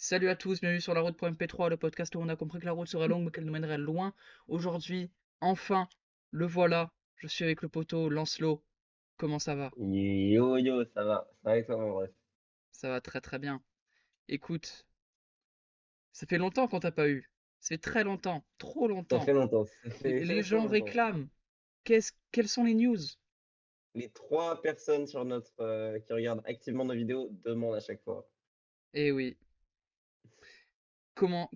Salut à tous, bienvenue sur la route.mp3, le podcast où on a compris que la route serait longue mais qu'elle nous mènerait loin. Aujourd'hui, enfin, le voilà. Je suis avec le poteau Lancelot. Comment ça va? Yo yo, ça va et toi mon ref? Ça va très très bien. Écoute, ça fait longtemps qu'on t'a pas eu. Ça fait très longtemps, trop Ça longtemps. fait longtemps, ça Les fait trop gens longtemps. réclament. Quelles sont les news? Les trois personnes sur notre qui regardent activement nos vidéos demandent à chaque fois. Eh oui.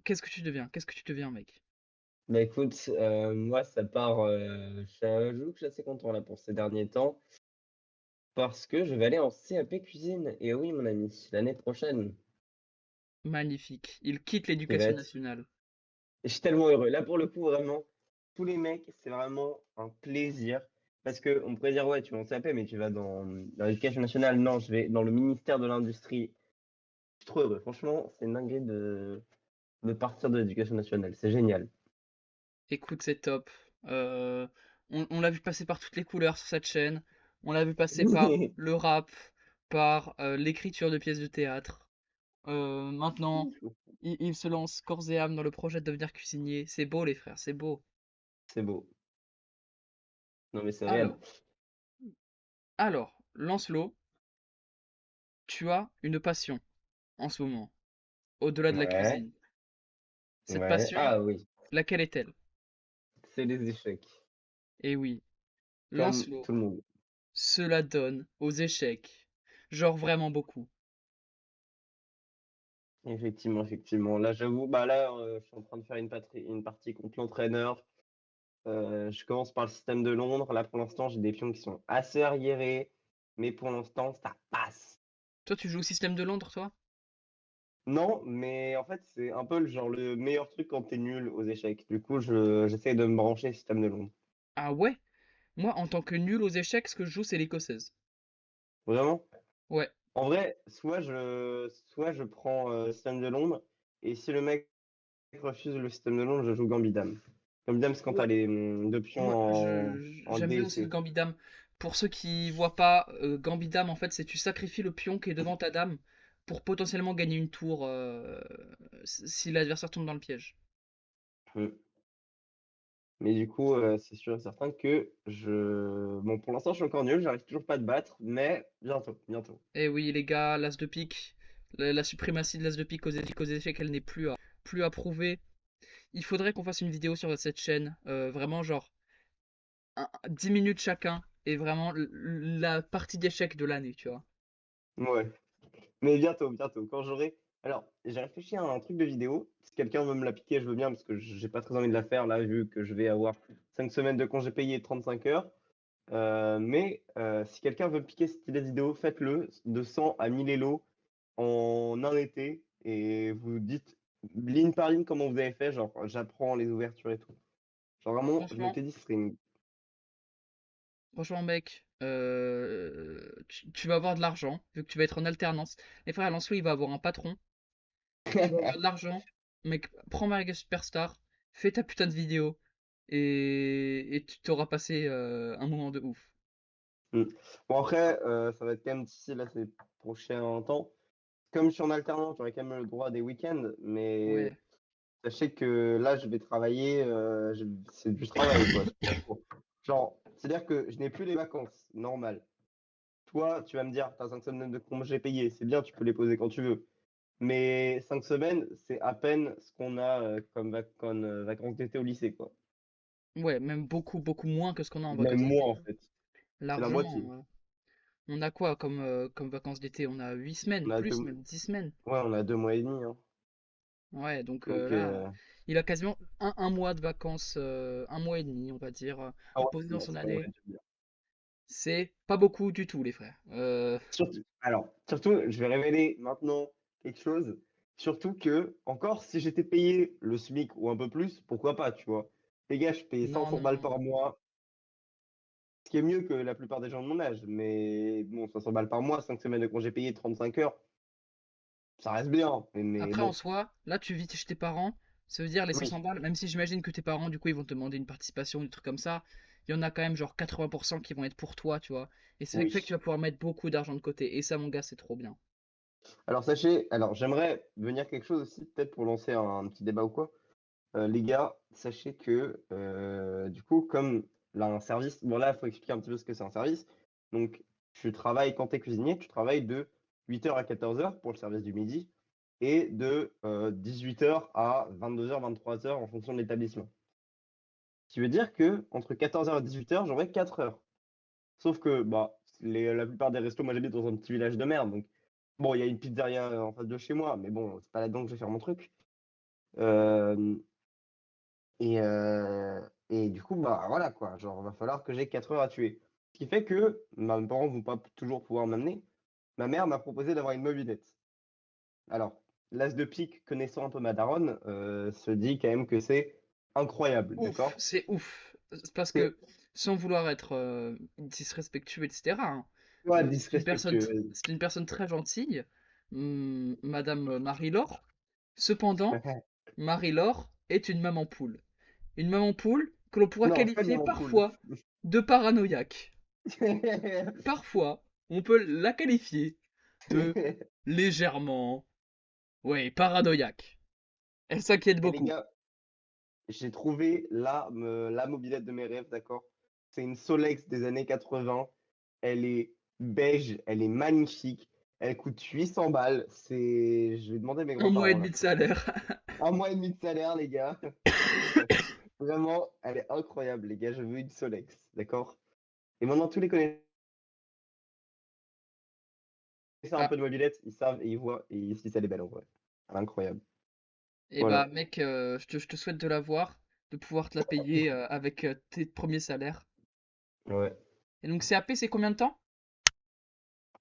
Qu'est-ce que tu deviens? Qu'est-ce que tu deviens, mec? Bah écoute, moi ça part, j'avoue que je suis assez content là pour ces derniers temps parce que je vais aller en CAP cuisine. Et oui mon ami, l'année prochaine, Magnifique. Il quitte qui va l'éducation être. nationale. Je suis tellement heureux. Là pour le coup vraiment, tous les mecs, c'est vraiment un plaisir. Parce que on pourrait dire ouais tu vas en CAP mais tu vas dans l'éducation nationale. Non, je vais dans le ministère de l'Industrie. Je suis trop heureux. Franchement, c'est une dinguerie de partir de l'éducation nationale. C'est génial. Écoute, c'est top. Euh, on l'a vu passer par toutes les couleurs sur cette chaîne. On l'a vu passer par le rap, par l'écriture de pièces de théâtre. Maintenant, il se lance corps et âme dans le projet de devenir cuisinier. C'est beau, les frères, c'est beau. C'est beau. Non, mais c'est réel. Alors, Lancelot, tu as une passion en ce moment, au-delà de la Ouais, cuisine. Cette ouais. passion, Ah oui, laquelle est-elle? c'est les échecs. Eh oui, Comme Lancelot, tout le monde. cela donne aux échecs. Genre vraiment beaucoup. Effectivement, effectivement. Là, j'avoue, bah là, je suis en train de faire une partie contre l'entraîneur. Je commence par le système de Londres. Là, pour l'instant, j'ai des pions qui sont assez arriérés. Mais pour l'instant, ça passe. Toi, tu joues au système de Londres, toi? Non, mais en fait, c'est un peu le meilleur truc quand t'es nul aux échecs. Du coup, j'essaie de me brancher système de Londres. Ah ouais? Moi, en tant que nul aux échecs, ce que je joue, c'est l'écossaise. Vraiment? Ouais. En vrai, soit je prends système de Londres, et si le mec refuse le système de Londres, je joue Gambidam. Gambidam, c'est quand Ouais. t'as les deux pions Ouais, en j'aime D bien et aussi le C. gambidam. Pour ceux qui voient pas, gambidam, en fait, c'est tu sacrifies le pion qui est devant ta dame pour potentiellement gagner une tour si l'adversaire tombe dans le piège. Hmm. Mais du coup, c'est sûr et certain que Bon, pour l'instant, je suis encore nul, j'arrive toujours pas à te battre, mais bientôt, bientôt. Et oui, les gars, l'as de pique, la suprématie de l'as de pique aux échecs, elle n'est plus à prouver. Il faudrait qu'on fasse une vidéo sur cette chaîne, vraiment genre 10 minutes chacun, et vraiment la partie d'échecs de l'année, tu vois. Ouais. Mais bientôt, bientôt. Quand j'aurai. Alors, j'ai réfléchi à un truc de vidéo. Si quelqu'un veut me la piquer, je veux bien, parce que j'ai pas très envie de la faire là, vu que je vais avoir 5 semaines de congé payé et 35 heures. Mais si quelqu'un veut me piquer cette idée de vidéo, faites-le de 100 à 1000 élos en un été. Et vous dites ligne par ligne comment vous avez fait. Genre, j'apprends les ouvertures et tout. Genre, vraiment, je Franchement, m'étais dit, ce serait une. Franchement, mec, tu vas avoir de l'argent, vu que tu vas être en alternance. Les frères, Lancelot, il va avoir un patron. Tu vas avoir de l'argent. Mec, prends Mario Superstar, fais ta putain de vidéo, et tu t'auras passé un moment de ouf. Hmm. Bon, après, ça va être quand même difficile là ces prochains temps. Comme je suis en alternance, j'aurai quand même le droit à des week-ends, mais Ouais. sachez que là, je vais travailler, c'est du travail, quoi. Genre, c'est-à-dire que je n'ai plus les vacances normales. Toi, tu vas me dire, tu as 5 semaines de congés payés, c'est bien, tu peux les poser quand tu veux. Mais 5 semaines, c'est à peine ce qu'on a comme vacances d'été au lycée, quoi. Ouais, même beaucoup, beaucoup moins que ce qu'on a en Même vacances moi, d'été. en fait. C'est la Largement. moitié. On a quoi comme vacances d'été? On a 8 semaines, On a plus, deux, même 10 semaines. ouais, on a 2 mois et demi, hein. Ouais, donc Donc, là, il a quasiment un mois de vacances, un mois et demi, on va dire, ah à ouais, poser c'est dans bien, son ça, on va année. dire bien. C'est pas beaucoup du tout, les frères. Surtout, je vais révéler maintenant quelque chose. Surtout que, encore, si j'étais payé le SMIC ou un peu plus, pourquoi pas, tu vois. Les gars, je paye Non, 500 non, balles non. par mois, ce qui est mieux que la plupart des gens de mon âge. Mais bon, 500 balles par mois, 5 semaines de congé payé, 35 heures, ça reste bien. Mais Après, en bon, soi, là, tu vis chez tes parents, ça veut dire les 500 oui, balles, même si j'imagine que tes parents, du coup, ils vont te demander une participation, des trucs comme ça, il y en a quand même genre 80% qui vont être pour toi, tu vois. Et c'est fait que tu oui. vas pouvoir mettre beaucoup d'argent de côté. Et ça, mon gars, c'est trop bien. Alors sachez, alors j'aimerais venir quelque chose aussi, peut-être pour lancer un petit débat ou quoi. Les gars, sachez que du coup, comme là, un service, bon là, il faut expliquer un petit peu ce que c'est un service. Donc, tu travailles quand tu es cuisinier, tu travailles de 8h à 14h pour le service du midi et de 18h à 22h, 23h en fonction de l'établissement. Ce qui veut dire que entre 14h et 18h, j'aurai 4 heures. Sauf que bah, la plupart des restos, moi j'habite dans un petit village de merde, donc bon, il y a une pizzeria en face de chez moi, mais bon, c'est pas là-dedans que je vais faire mon truc. Euh, Et, euh, et du coup, bah voilà quoi, genre, va falloir que j'ai 4 heures à tuer. Ce qui fait que mes parents vont pas toujours pouvoir m'amener. Ma mère m'a proposé d'avoir une mobilette. Alors, l'as de pique, connaissant un peu ma daronne, se dit quand même que c'est incroyable, Ouf, d'accord? c'est ouf. C'est parce C'est que, sans vouloir être disrespectueux, etc., hein, pas c'est une personne très gentille, Madame Marie-Laure. Cependant, Marie-Laure est une maman poule. Une maman poule que l'on pourra Non, c'est pas une qualifier maman poule. parfois de paranoïaque. Parfois, on peut la qualifier de légèrement, ouais, paranoïaque. Elle s'inquiète Et les beaucoup. gars, j'ai trouvé la mobilette de mes rêves, d'accord? C'est une Solex des années 80. Elle est beige, elle est magnifique. Elle coûte 800 balles. Je vais demander à mes Un mois et grands-parents là. demi de salaire. Un mois et demi de salaire, les gars. Vraiment, elle est incroyable, les gars. Je veux une Solex, d'accord? Et maintenant, tous les connaisseurs un Ah, peu de mobilette, ils savent et ils voient et ils se disent elle est belle en vrai. Elle est incroyable. et bah Voilà. mec, je te souhaite de l'avoir, de pouvoir te la payer avec tes premiers salaires. Ouais. Et donc CAP, c'est combien de temps?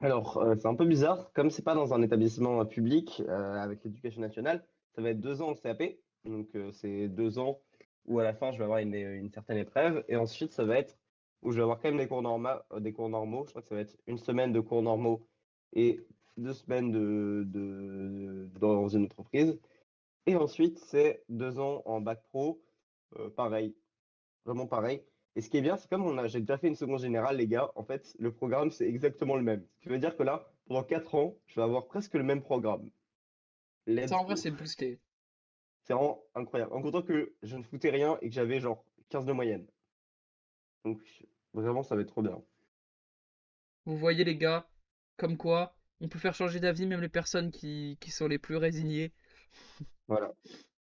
Alors, c'est un peu bizarre, comme c'est pas dans un établissement public avec l'éducation nationale, ça va être 2 ans en CAP, donc c'est 2 ans où à la fin je vais avoir une certaine épreuve, et ensuite ça va être où je vais avoir quand même des cours normaux, je crois que ça va être une semaine de cours normaux et 2 semaines dans une entreprise, et ensuite c'est 2 ans en bac pro, pareil, vraiment pareil. Et ce qui est bien, c'est comme j'ai déjà fait une seconde générale, les gars, en fait, le programme, c'est exactement le même. Ce qui veut dire que là, pendant 4 ans, je vais avoir presque le même programme. Ça Let's en vrai go. c'est boosté. C'est vraiment incroyable. En comptant que je ne foutais rien et que j'avais genre 15 de moyenne. Donc, vraiment, ça va être trop bien. Vous voyez les gars, comme quoi on peut faire changer d'avis même les personnes qui sont les plus résignées. Voilà.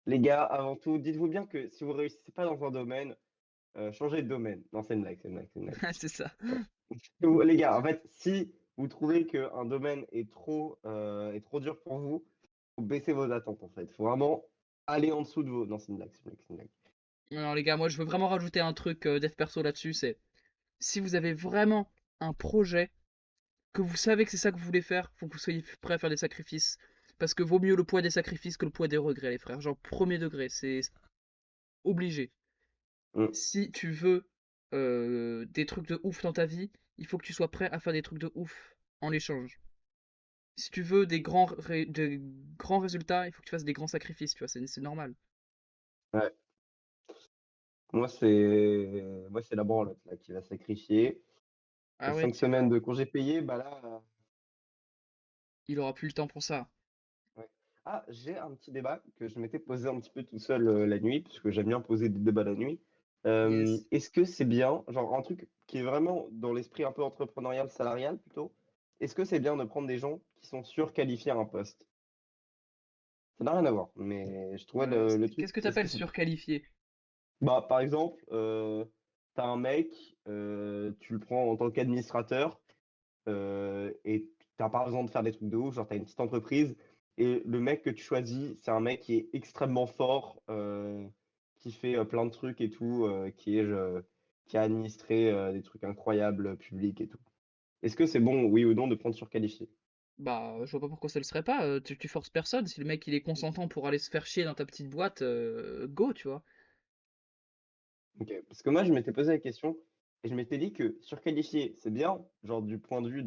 Les gars, avant tout, dites-vous bien que si vous réussissez pas dans un domaine, changez de domaine. Non, c'est une blague, c'est une blague, c'est une blague. C'est ça. Les gars, en fait, si vous trouvez qu'un domaine est trop dur pour vous, faut baisser vos attentes, en fait. Faut vraiment aller en dessous de vos. Non, c'est une blague, c'est une blague, c'est une blague. Alors les gars, moi je veux vraiment rajouter un truc dev perso là-dessus, c'est si vous avez vraiment un projet, que vous savez que c'est ça que vous voulez faire, faut que vous soyez prêt à faire des sacrifices. Parce que vaut mieux le poids des sacrifices que le poids des regrets, les frères. Genre premier degré, c'est obligé. Mm. Si tu veux des trucs de ouf dans ta vie, il faut que tu sois prêt à faire des trucs de ouf en échange. Si tu veux de grands résultats, il faut que tu fasses des grands sacrifices, tu vois, c'est normal. Ouais. Moi, c'est la branlette là, qui va sacrifier. Ah ouais, 5 semaines de congés payés, bah là. il aura plus le temps pour ça. Ouais. Ah, j'ai un petit débat que je m'étais posé un petit peu tout seul la nuit, parce que j'aime bien poser des débats la nuit. Yes. Est-ce que c'est bien, genre un truc qui est vraiment dans l'esprit un peu entrepreneurial, salarial plutôt, est-ce que c'est bien de prendre des gens qui sont surqualifiés à un poste? Ça n'a rien à voir, mais je trouvais le truc. Qu'est-ce que Est-ce que t'appelles c'est. surqualifié? Bah, par exemple, t'as un mec, tu le prends en tant qu'administrateur, et t'as pas besoin de faire des trucs de ouf, genre t'as une petite entreprise, et le mec que tu choisis, c'est un mec qui est extrêmement fort, qui fait plein de trucs et tout, qui a administré des trucs incroyables publics et tout. Est-ce que c'est bon, oui ou non, de prendre surqualifié? Bah, je vois pas pourquoi ça le serait pas. Tu forces personne. Si le mec il est consentant pour aller se faire chier dans ta petite boîte, go, tu vois. Ok, parce que moi je m'étais posé la question et je m'étais dit que surqualifié, c'est bien, genre du point de vue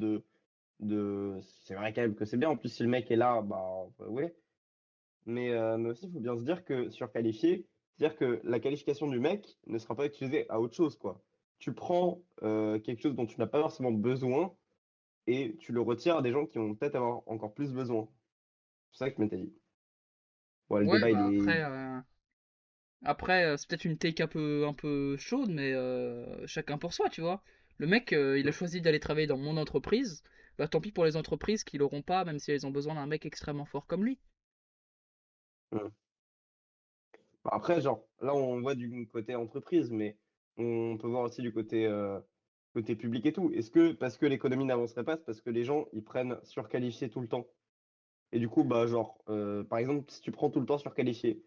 c'est vrai quand même que c'est bien, en plus si le mec est là, bah ouais. Mais aussi, il faut bien se dire que surqualifié, c'est-à-dire que la qualification du mec ne sera pas utilisée à autre chose, quoi. Tu prends quelque chose dont tu n'as pas forcément besoin et tu le retires à des gens qui vont peut-être avoir encore plus besoin. C'est ça que je m'étais dit. Ouais, le Ouais, débat, il bah est. après, c'est peut-être une take un peu chaude, mais chacun pour soi, tu vois. Le mec, il a choisi d'aller travailler dans mon entreprise. Bah tant pis pour les entreprises qui l'auront pas, même si elles ont besoin d'un mec extrêmement fort comme lui. Hmm. Bah, après, genre, là, on voit du côté entreprise, mais on peut voir aussi du côté public et tout. Est-ce que, parce que l'économie n'avancerait pas, c'est parce que les gens, ils prennent surqualifiés tout le temps? Et du coup, bah, genre, par exemple, si tu prends tout le temps surqualifié,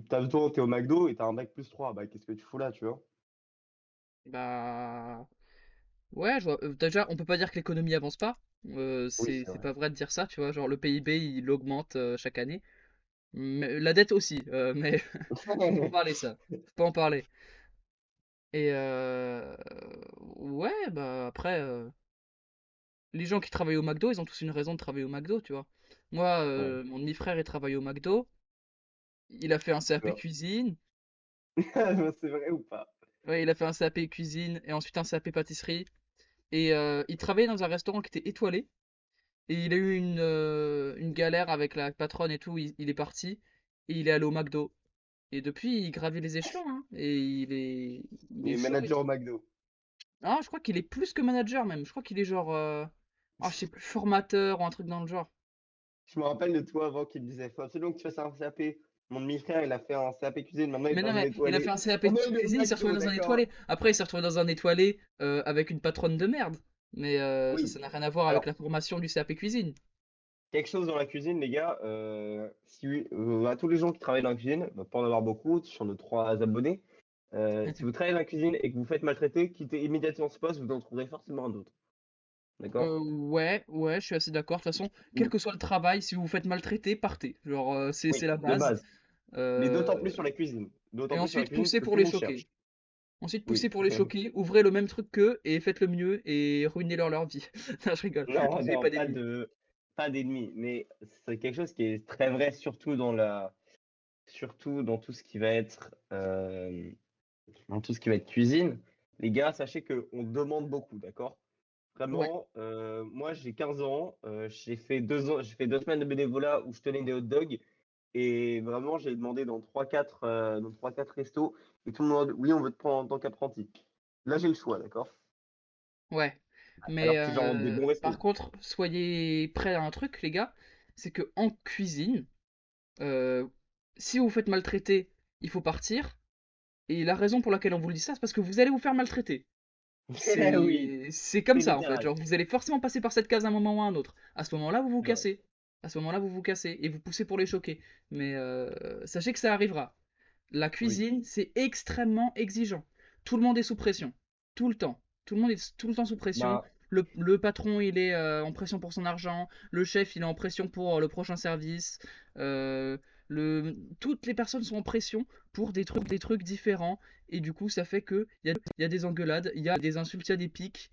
t'es au McDo et t'as un bac plus 3 bah, qu'est-ce que tu fous là, tu vois? Bah ouais, déjà, on peut pas dire que l'économie avance pas. Oui, C'est c'est vrai. pas vrai de dire ça, tu vois. Genre le PIB, il augmente chaque année. Mais, la dette aussi, mais faut pas en parler ça. Faut pas en parler. Et ouais, bah après, les gens qui travaillent au McDo, ils ont tous une raison de travailler au McDo, tu vois. Moi, Ouais, mon demi-frère, il travaille au McDo. Il a fait un tu CAP vois. cuisine. C'est vrai ou pas? Ouais, il a fait un CAP cuisine et ensuite un CAP pâtisserie. Et il travaillait dans un restaurant qui était étoilé. Et il a eu une galère avec la patronne et tout. Il est parti et il est allé au McDo. Et depuis, il gravit les échelons, hein. Et il Il est est chaud et manager au tout. McDo. Ah, je crois qu'il est plus que manager même. Je crois qu'il est genre, ah, je sais plus, formateur ou un truc dans le genre. Je me rappelle de toi avant qu'il me disait, faut absolument que tu fasses un CAP. Mon demi-frère, il a fait un CAP cuisine, maintenant il est Mais non, dans un mais il a fait étoilé. un CAP Oh de non, il est au cuisine, il s'est retrouvé McDo, dans un d'accord. étoilé. Après, il s'est retrouvé dans un étoilé avec une patronne de merde. Mais Oui. ça n'a rien à voir avec Alors, la formation du CAP cuisine. quelque chose dans la cuisine, les gars. Si, à tous les gens qui travaillent dans la cuisine, bah, pas en avoir beaucoup, sur nos 3 abonnés, si vous travaillez dans la cuisine et que vous faites maltraiter, quittez immédiatement ce poste, vous en trouverez forcément un autre. D'accord? Ouais, ouais, je suis assez d'accord. De toute façon, quel Mm. que soit le travail, si vous vous faites maltraiter, partez. Genre, c'est Oui, la de base. base. Mais d'autant plus Euh, sur la cuisine. et D'autant plus sur la ensuite, cuisine poussez parce que pour tout le les monde choquer. cherche. Ensuite, poussez Oui. pour les choquer. Ouvrez le même truc qu'eux et faites le mieux et ruinez leur vie. Non, je rigole. Non, Vous n'avez non, pas d'ennemis. pas d'ennemis. Mais c'est quelque chose qui est très vrai, surtout dans tout ce qui va être, dans tout ce qui va être cuisine. Les gars, sachez que on demande beaucoup, d'accord? Ouais. Vraiment, moi j'ai 15 ans, j'ai fait 2 semaines de bénévolat où je tenais des hot dogs et vraiment j'ai demandé dans 3-4 restos et tout le monde, oui, on veut te prendre en tant qu'apprenti. Là j'ai le choix, d'accord? Ouais, mais Alors que c'est genre des bons par restos. contre, soyez prêts à un truc, les gars, c'est que en cuisine, euh, si vous vous faites maltraiter, il faut partir. Et la raison pour laquelle on vous le dit ça, c'est parce que vous allez vous faire maltraiter. Oui, C'est comme c'est ça en fait. littéral. Genre, vous allez forcément passer par cette case à un moment ou à un autre. À ce moment-là, vous vous C'est vrai. cassez. À ce moment-là, vous vous cassez et vous poussez pour les choquer. Mais sachez que ça arrivera. La Oui. cuisine, c'est extrêmement exigeant. Tout le monde est sous pression. Tout le temps. Tout le monde est tout le temps sous pression. Bah, Le patron, il est en pression pour son argent. Le chef, il est en pression pour le prochain service. Euh, toutes les personnes sont en pression pour des trucs différents. Et du coup, ça fait que il y a des engueulades, il y a des insultes, il y a des pics.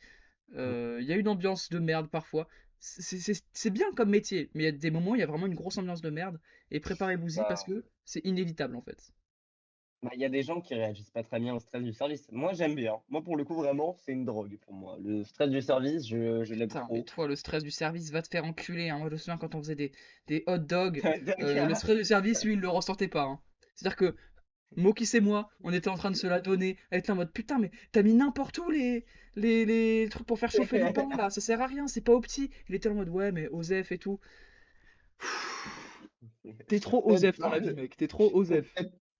Il y a une ambiance de merde parfois. C'est bien comme métier, mais il y a des moments où il y a vraiment une grosse ambiance de merde. Et préparez-vous-y parce bah, que c'est inévitable en fait. il y a des gens qui réagissent pas très bien au stress du service. Moi, j'aime bien. Moi, pour le coup, vraiment, c'est une drogue pour moi. Le stress du service, je l'aime Putain, mais trop. toi, le stress du service va te faire enculer, hein. Moi, je me souviens quand on faisait des hot dogs, Donc, le stress du service, lui, il le ressentait pas, hein. C'est-à-dire que Moki et moi, on était en train de se la donner, à être là en mode putain, mais t'as mis n'importe où les trucs pour faire chauffer le pain là, ça sert à rien, c'est pas au petit. Il était en mode ouais, mais Osef et tout. T'es trop peut-être Osef dans la pas, vie, mec, t'es trop Osef.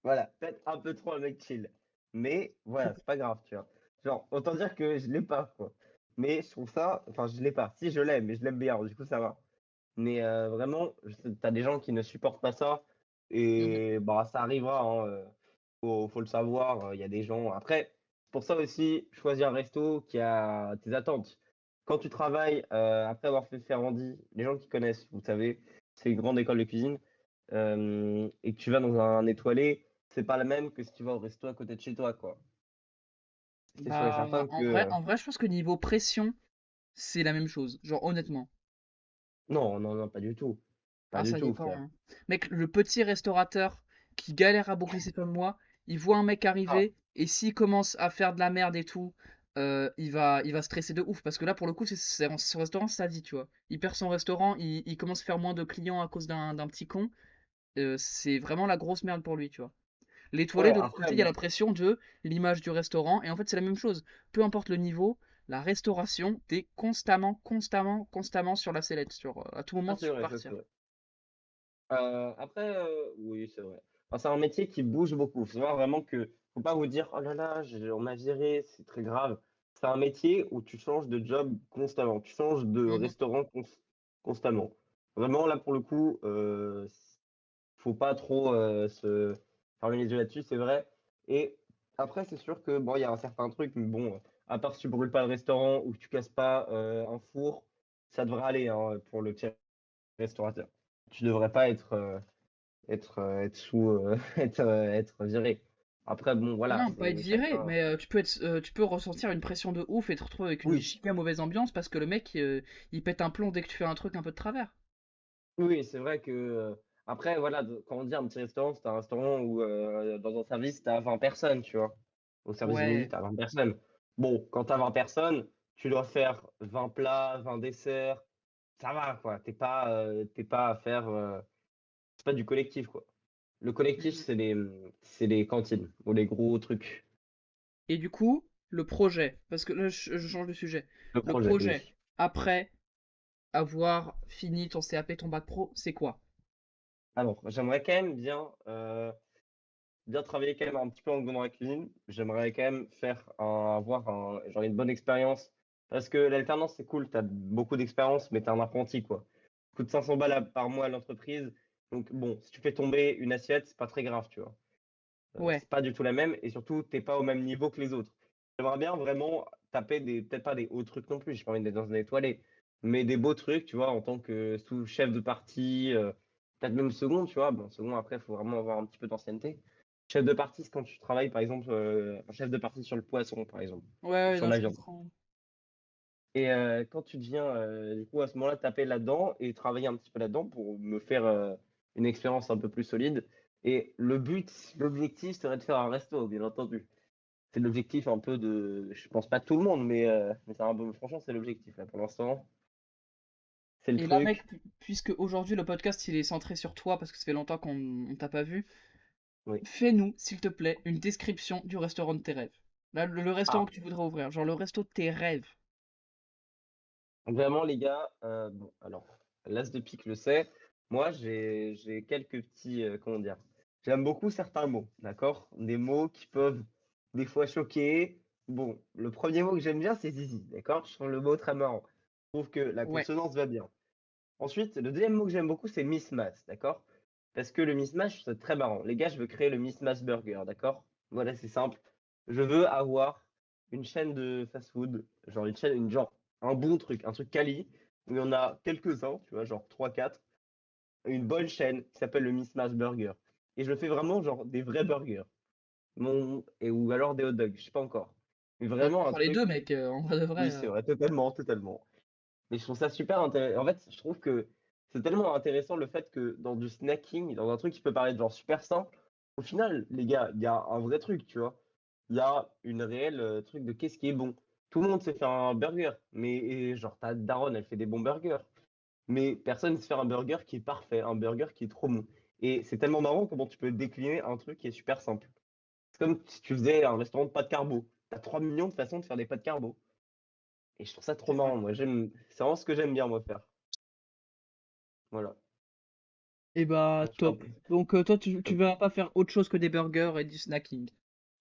voilà, peut-être un peu trop un mec chill. Mais voilà, c'est pas grave, tu vois. Genre, autant dire que je l'ai pas, quoi. Mais je trouve ça, enfin, je l'ai pas. Si, je l'aime, mais je l'aime bien, du coup, ça va. Mais vraiment, t'as des gens qui ne supportent pas ça. Mhm. Et bah, ça arrivera, hein, faut le savoir. Il y a des gens. Après, pour ça aussi, choisir un resto qui a tes attentes. Quand tu travailles, après avoir fait Ferrandi, les gens qui connaissent, vous savez, c'est une grande école de cuisine, et que tu vas dans un étoilé, c'est pas la même que si tu vas au resto à côté de chez toi, quoi. C'est sûr et Bah, certain que. en vrai, je pense que niveau pression, c'est la même chose, genre honnêtement. Non, non, non, pas du tout. Pas Ah, du ça tout, dépend, frère. hein. Mec, le petit restaurateur qui galère à boucler ses fins de mois, il voit un mec Ah, arriver et s'il commence à faire de la merde et tout, il va stresser de ouf parce que là pour le coup son restaurant ça dit tu vois. Il perd son restaurant, il commence à faire moins de clients à cause d'un petit con. C'est vraiment la grosse merde pour lui, tu vois. L'étoilé Ouais, de l'autre après, côté, il y a la pression de l'image du restaurant et en fait c'est la même chose. Peu importe le niveau, la restauration, t'es constamment, constamment, constamment sur la sellette, à tout moment ça tu c'est peux vrai, ça c'est partir. vrai. Après, oui, c'est vrai. Enfin, c'est un métier qui bouge beaucoup. Faut savoir vraiment que faut pas vous dire: «Oh là là, on m'a viré, c'est très grave». C'est un métier où tu changes de job constamment, tu changes de Mhm. restaurant constamment. Vraiment là, pour le coup, faut pas trop, se fermer les yeux là-dessus, c'est vrai. Et après, c'est sûr que bon, il y a un certain truc, mais bon, à part si tu brûles pas le restaurant ou que tu casses pas, un four, ça devrait aller, hein, pour le petit restaurateur. Tu devrais pas être sous, être viré. Après bon, voilà, Non, pas être c'est viré, chacun. mais tu peux ressentir une pression de ouf et te retrouver avec une Oui, giga mauvaise ambiance parce que le mec il pète un plomb dès que tu fais un truc un peu de travers. oui, c'est vrai que, après voilà, quand on dit un petit restaurant, c'est un restaurant où, dans un service, tu as 20 personnes, tu vois? Au service de midi, Ouais, tu as 20 personnes. Bon, quand tu as 20 personnes, tu dois faire 20 plats, 20 desserts, ça va quoi, tu pas à faire, c'est pas du collectif quoi. Le collectif, Mhm. c'est les cantines ou les gros trucs. Et du coup, le projet, parce que là je change de sujet. Le Le projet, projet, oui. après avoir fini ton CAP, ton bac pro, c'est quoi? Alors, j'aimerais quand même bien travailler quand même un petit peu dans la cuisine. J'aimerais quand même avoir genre une bonne expérience. Parce que l'alternance, c'est cool, tu as beaucoup d'expérience, mais tu es un apprenti, quoi. Coûte 500 balles par mois à l'entreprise. Donc, bon, si tu fais tomber une assiette, c'est pas très grave, tu vois. Ouais. C'est pas du tout la même. Et surtout, t'es pas au même niveau que les autres. J'aimerais bien vraiment taper peut-être pas des hauts trucs non plus, j'ai pas envie d'être dans une étoilée, mais des beaux trucs, tu vois, en tant que sous-chef de partie, peut-être même second, tu vois. Bon, second, après, il faut vraiment avoir un petit peu d'ancienneté. Chef de partie, c'est quand tu travailles, par exemple, un chef de partie sur le poisson, par exemple, Ouais, ou ouais, sur non, la je viande. comprends. Et quand tu deviens, du coup, à ce moment-là, taper là-dedans et travailler un petit peu là-dedans pour me faire une expérience un peu plus solide. Et l'objectif serait de faire un resto, bien entendu. C'est l'objectif un peu je pense pas tout le monde, mais c'est un peu, franchement, c'est l'objectif là pour l'instant. C'est le Et là, mec, truc. puisque aujourd'hui le podcast il est centré sur toi parce que ça fait longtemps qu'on t'a pas vu, Oui. fais-nous, s'il te plaît, une description du restaurant de tes rêves. Là, le restaurant Ah, que tu voudrais ouvrir, genre le resto de tes rêves. vraiment, les gars, bon, alors, l'as de pique le sait. Moi, j'ai quelques petits, comment dire, j'aime beaucoup certains mots, d'accord? Des mots qui peuvent des fois choquer. Bon, le premier mot que j'aime bien, c'est zizi, d'accord? Je trouve le mot très marrant. Je trouve que la Ouais, consonance va bien. Ensuite, le deuxième mot que j'aime beaucoup, c'est mismatch, d'accord? Parce que le mismatch, c'est très marrant. Les gars, je veux créer le mismatch burger, d'accord? Voilà, c'est simple. Je veux avoir une chaîne de fast-food, genre genre un bon truc, un truc quali, où il y en a quelques-uns, tu vois, genre trois quatre, une bonne chaîne qui s'appelle le mismatch burger. Et je le fais vraiment genre des vrais burgers. Ou alors des hot dogs, je sais pas encore. Mais bah, tu vraiment peux un faire les deux, truc, mec, en vrai de oui, vrai. c'est vrai, totalement, totalement. Mais je trouve ça super intéressant. En fait, je trouve que c'est tellement intéressant le fait que dans du snacking, dans un truc qui peut paraître genre super simple, au final, les gars, il y a un vrai truc, tu vois. Il y a une réelle truc de qu'est-ce qui est bon. Tout le monde sait faire un burger, mais genre ta daronne, elle fait des bons burgers. Mais personne ne sait faire un burger qui est parfait, un burger qui est trop bon. Et c'est tellement marrant comment tu peux décliner un truc qui est super simple. C'est comme si tu faisais un restaurant de pâtes carbo. T'as 3 millions de façons de faire des pâtes carbo. Et je trouve ça trop C'est vrai. marrant. Moi, c'est vraiment ce que j'aime bien, moi, faire. Voilà. Et bah, Donc, je suis un top. peu- Donc, toi, tu vas pas faire autre chose que des burgers et du snacking.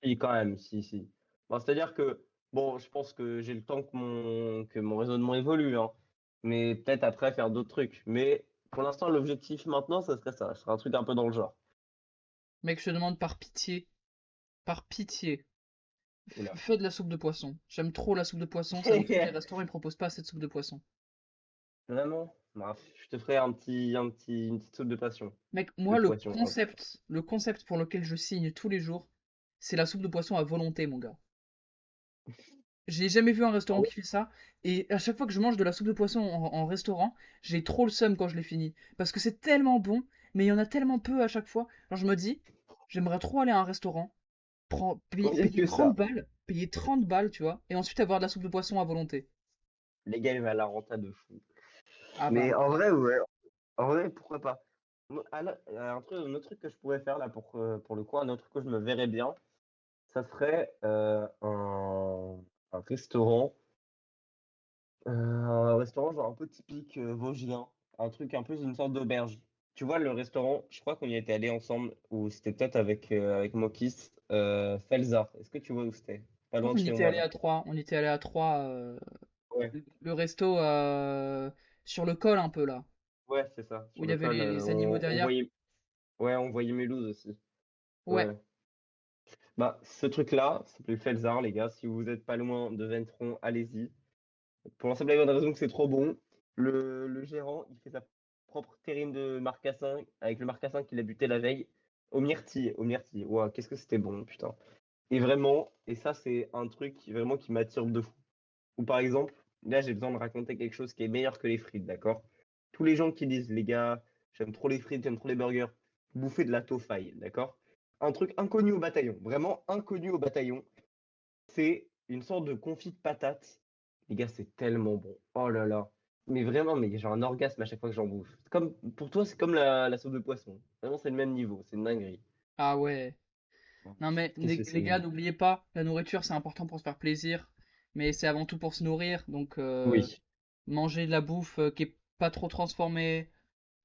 Si, quand même, si, si. Bon, c'est-à-dire que, bon, je pense que j'ai le temps que mon raisonnement évolue, hein. Mais peut-être après faire d'autres trucs. Mais pour l'instant, l'objectif maintenant, ça serait ça. Ce serait un truc un peu dans le genre. Mec, je te demande par pitié, Oula. fais de la soupe de poisson. J'aime trop la soupe de poisson, ça me saoule, les restaurants ils proposent pas assez de soupe de poisson. Vraiment? Bref, je te ferai une petite soupe de passion. Mec, De moi, le poisson, hein. concept, le concept pour lequel je signe tous les jours, c'est la soupe de poisson à volonté, mon gars. J'ai jamais vu un Ah restaurant oui? qui fait ça, et à chaque fois que je mange de la soupe de poisson en restaurant, j'ai trop le seum quand je l'ai fini. Parce que c'est tellement bon, mais il y en a tellement peu à chaque fois. Alors je me dis, j'aimerais trop aller à un restaurant, Combien Payer que ça? 30 balles, tu vois, et ensuite avoir de la soupe de poisson à volonté. Les gars, il va à la renta de fou. Ah bah Mais en ouais. vrai, ouais. En vrai, pourquoi pas? Un autre truc que je pourrais faire là pour le coup, un autre truc que je me verrais bien, ça serait un restaurant. Un restaurant genre un peu typique vosgien, un truc un peu une sorte d'auberge. Tu vois le restaurant, je crois qu'on y était allé ensemble, ou c'était peut-être avec Mokis, Felzar. Est-ce que tu vois où c'était? Pas Oui, loin de on y chez était moi allé là. à trois. On y était allé à trois. Ouais, Le resto sur le col un peu là, ouais, c'est ça. où Sur il y le avait col, les animaux on derrière. voyait, ouais, on voyait Mulhouse aussi. Ouais. Ouais. Bah, ce truc-là, ça s'appelle Felzar, les gars. Si vous êtes pas loin de Ventron, allez-y. Pour la simple et bonne raison que c'est trop bon. Le gérant, il fait sa propre terrine de marcassin avec le marcassin qu'il a buté la veille au myrtille. Au myrtille. Ouah, qu'est-ce que c'était bon, putain. Et vraiment, et ça, c'est un truc vraiment qui m'attire de fou. Ou par exemple, là, j'ai besoin de raconter quelque chose qui est meilleur que les frites, d'accord? Tous les gens qui disent, les gars, j'aime trop les frites, j'aime trop les burgers, bouffez de la tofaille, d'accord? Un truc inconnu au bataillon, vraiment inconnu au bataillon, c'est une sorte de confit de patates. Les gars, c'est tellement bon. Oh là là. Mais vraiment, mais j'ai un orgasme à chaque fois que j'en bouffe. Comme, pour toi, c'est comme la soupe de poisson. Vraiment, c'est le même niveau. C'est une dinguerie. Ah ouais. Oh, Non mais qu'est-ce que les c'est gars, bon. n'oubliez pas, la nourriture c'est important pour se faire plaisir, mais c'est avant tout pour se nourrir. Donc Oui. manger de la bouffe qui est pas trop transformée,